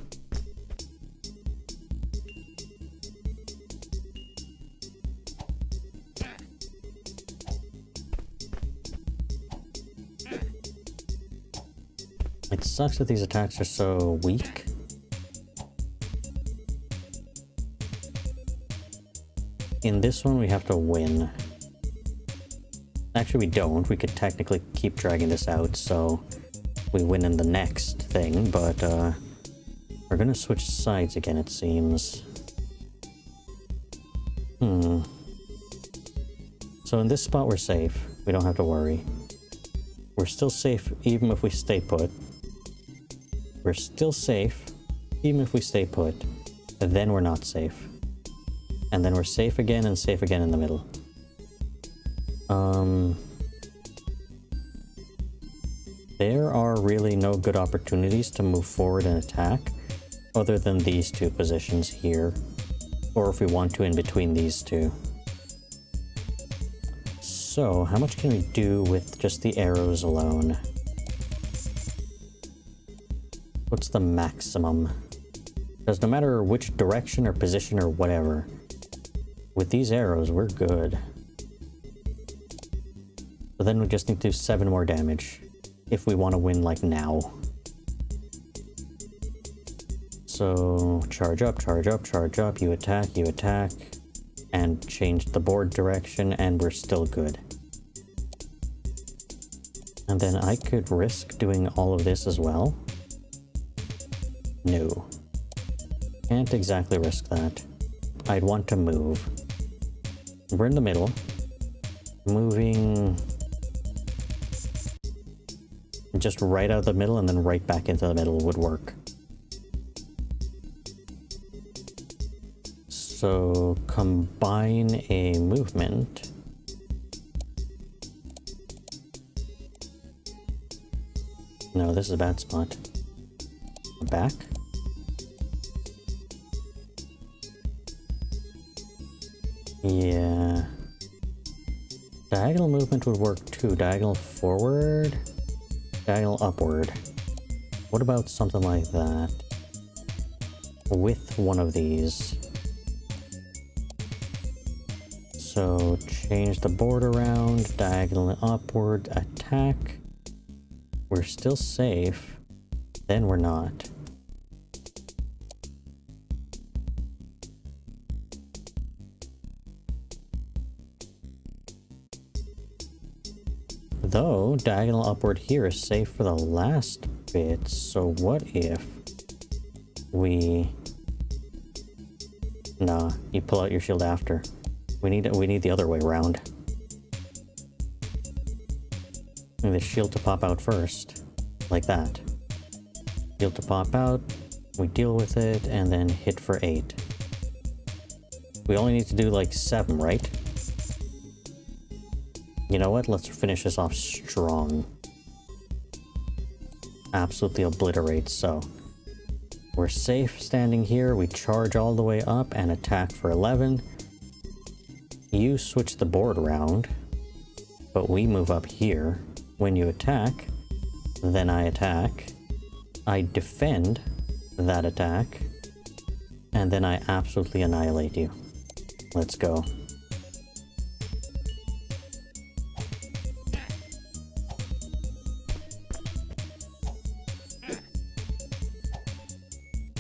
It sucks that these attacks are so weak. In this one, we have to win. Actually, we don't. We could technically keep dragging this out, so we win in the next thing, but we're gonna switch sides again, it seems. So in this spot, we're safe. We don't have to worry. We're still safe even if we stay put. We're still safe even if we stay put. And then we're not safe. And then we're safe again and safe again in the middle. There are really no good opportunities to move forward and attack other than these two positions here. Or if we want to, in between these two. So, how much can we do with just the arrows alone? What's the maximum? Because no matter which direction or position or whatever, with these arrows, we're good. But then we just need to do 7 more damage if we want to win, like, now. So, charge up, you attack, and change the board direction, and we're still good. And then I could risk doing all of this as well. No. Can't exactly risk that. I'd want to move. We're in the middle. Moving just right out of the middle and then right back into the middle would work. So combine a movement. No, this is a bad spot. Back. Yeah. Diagonal movement would work too. Diagonal forward, diagonal upward. What about something like that? With one of these. So change the board around, diagonal upward, attack. We're still safe. Then we're not. Though, diagonal upward here is safe for the last bit, so what if we... Nah, you pull out your shield after. We need the other way around. We need the shield to pop out first. Like that. Shield to pop out, we deal with it, and then hit for 8. We only need to do like 7, right? You know what? Let's finish this off strong. Absolutely obliterate, so. We're safe standing here. We charge all the way up and attack for 11. You switch the board around, but we move up here. When you attack, then I attack. I defend that attack, and then I absolutely annihilate you. Let's go.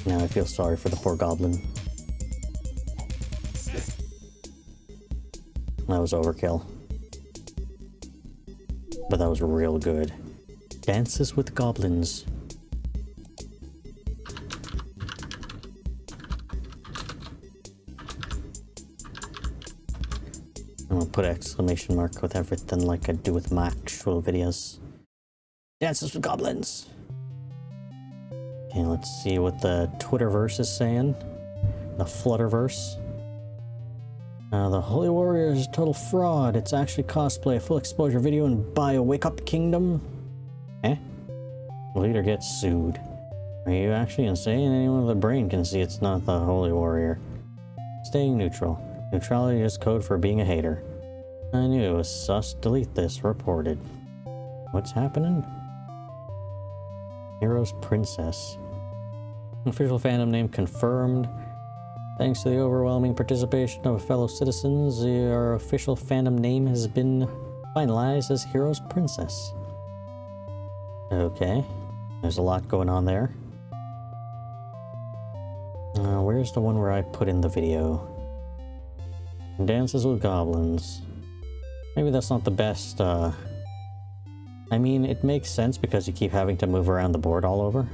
Now I feel sorry for the poor goblin. That was overkill. But that was real good. Dances with goblins. I'm gonna put an exclamation mark with everything like I do with my actual videos. Dances with goblins! Okay, let's see what the Twitterverse is saying. The Flutterverse. The Holy Warrior is a total fraud. It's actually cosplay, a full exposure video and buy a Wake Up Kingdom. Eh? Leader gets sued. Are you actually insane? Anyone with a brain can see it's not the Holy Warrior. Staying neutral. Neutrality is code for being a hater. I knew it was sus. Delete this. Reported. What's happening? Hero's Princess. Official fandom name confirmed. Thanks to the overwhelming participation of fellow citizens, our official fandom name has been finalized as Hero's Princess. Okay, there's a lot going on there. Where's the one where I put in the video? Dances with goblins. Maybe that's not the best, I mean, it makes sense because you keep having to move around the board all over.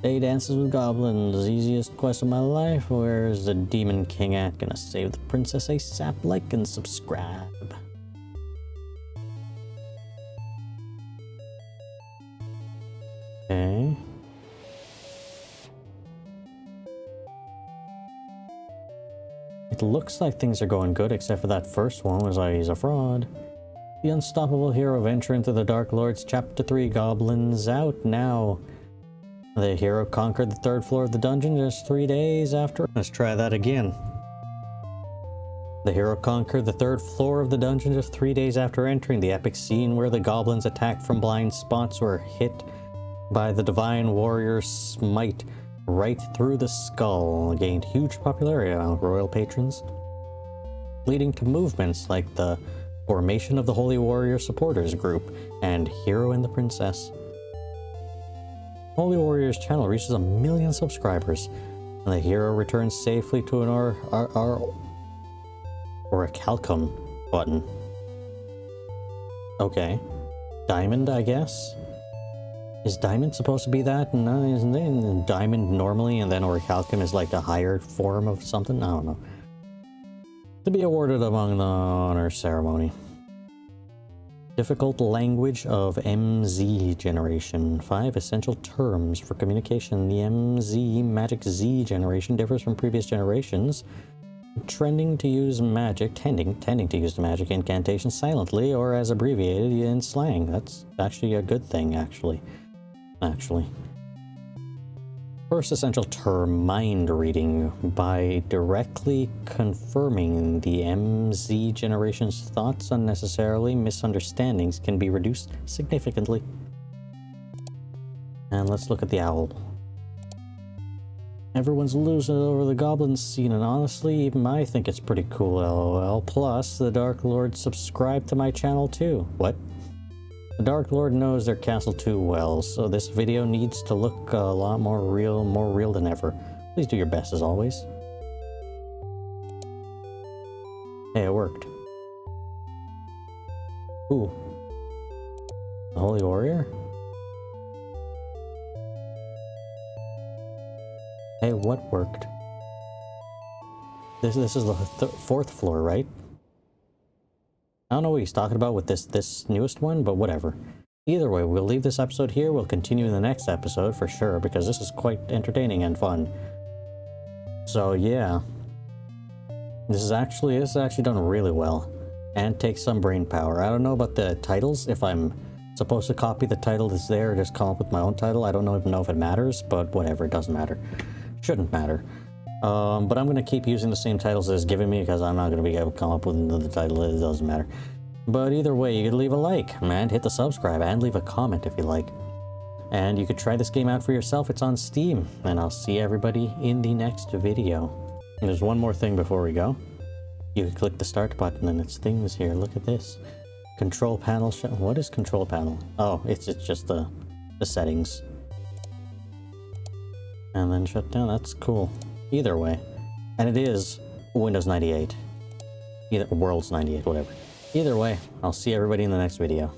Day dances with goblins, easiest quest of my life. Where's the Demon King at? Gonna save the princess ASAP. Like and subscribe. Okay. It looks like things are going good, except for that first one was like, he's a fraud. The unstoppable hero venture into the Dark Lords, Chapter 3, Goblins out now. The hero conquered the 3rd floor of the dungeon just 3 days after. Let's try that again. The hero conquered the 3rd floor of the dungeon just 3 days after entering. The epic scene where the goblins attacked from blind spots were hit by the divine warrior's smite right through the skull. Gained huge popularity among royal patrons, leading to movements like the formation of the Holy Warrior Supporters Group and Hero and the Princess. Holy Warrior's channel reaches 1 million subscribers, and the hero returns safely to an Orichalcum button. Okay. Diamond, I guess? Is diamond supposed to be that? No, isn't it? Diamond normally, and then orichalcum is like a higher form of something? I don't know. To be awarded among the honor ceremony. Difficult language of MZ generation. 5 essential terms for communication. The MZ Magic Z generation differs from previous generations. Tending to use magic incantation silently or as abbreviated in slang. That's actually a good thing, actually. First essential term, mind reading. By directly confirming the MZ generation's thoughts unnecessarily, misunderstandings can be reduced significantly. And let's look at the owl. Everyone's losing it over the goblin scene, and honestly, even I think it's pretty cool, lol. Plus, the Dark Lord subscribed to my channel too. What? The Dark Lord knows their castle too well, so this video needs to look a lot more real than ever. Please do your best as always. Hey, it worked. Ooh. The Holy Warrior? Hey, what worked? This is the 4th floor, right? I don't know what he's talking about with this newest one, but whatever. Either way, we'll leave this episode here. We'll continue in the next episode for sure, because this is quite entertaining and fun. So yeah, this is actually done really well, and takes some brain power. I don't know about the titles. If I'm supposed to copy the title that's there or just come up with my own title, I don't even know if it matters. But whatever, it doesn't matter. Shouldn't matter. But I'm going to keep using the same titles as given me because I'm not going to be able to come up with another title. It doesn't matter. But either way, you could leave a like, and hit the subscribe, and leave a comment if you like. And you could try this game out for yourself. It's on Steam. And I'll see everybody in the next video. And there's one more thing before we go. You can click the start button and it's things here. Look at this. Control panel. What is control panel? Oh, it's just the settings. And then shut down. That's cool. Either way. And it is Windows 98. World's 98, whatever. Either way, I'll see everybody in the next video.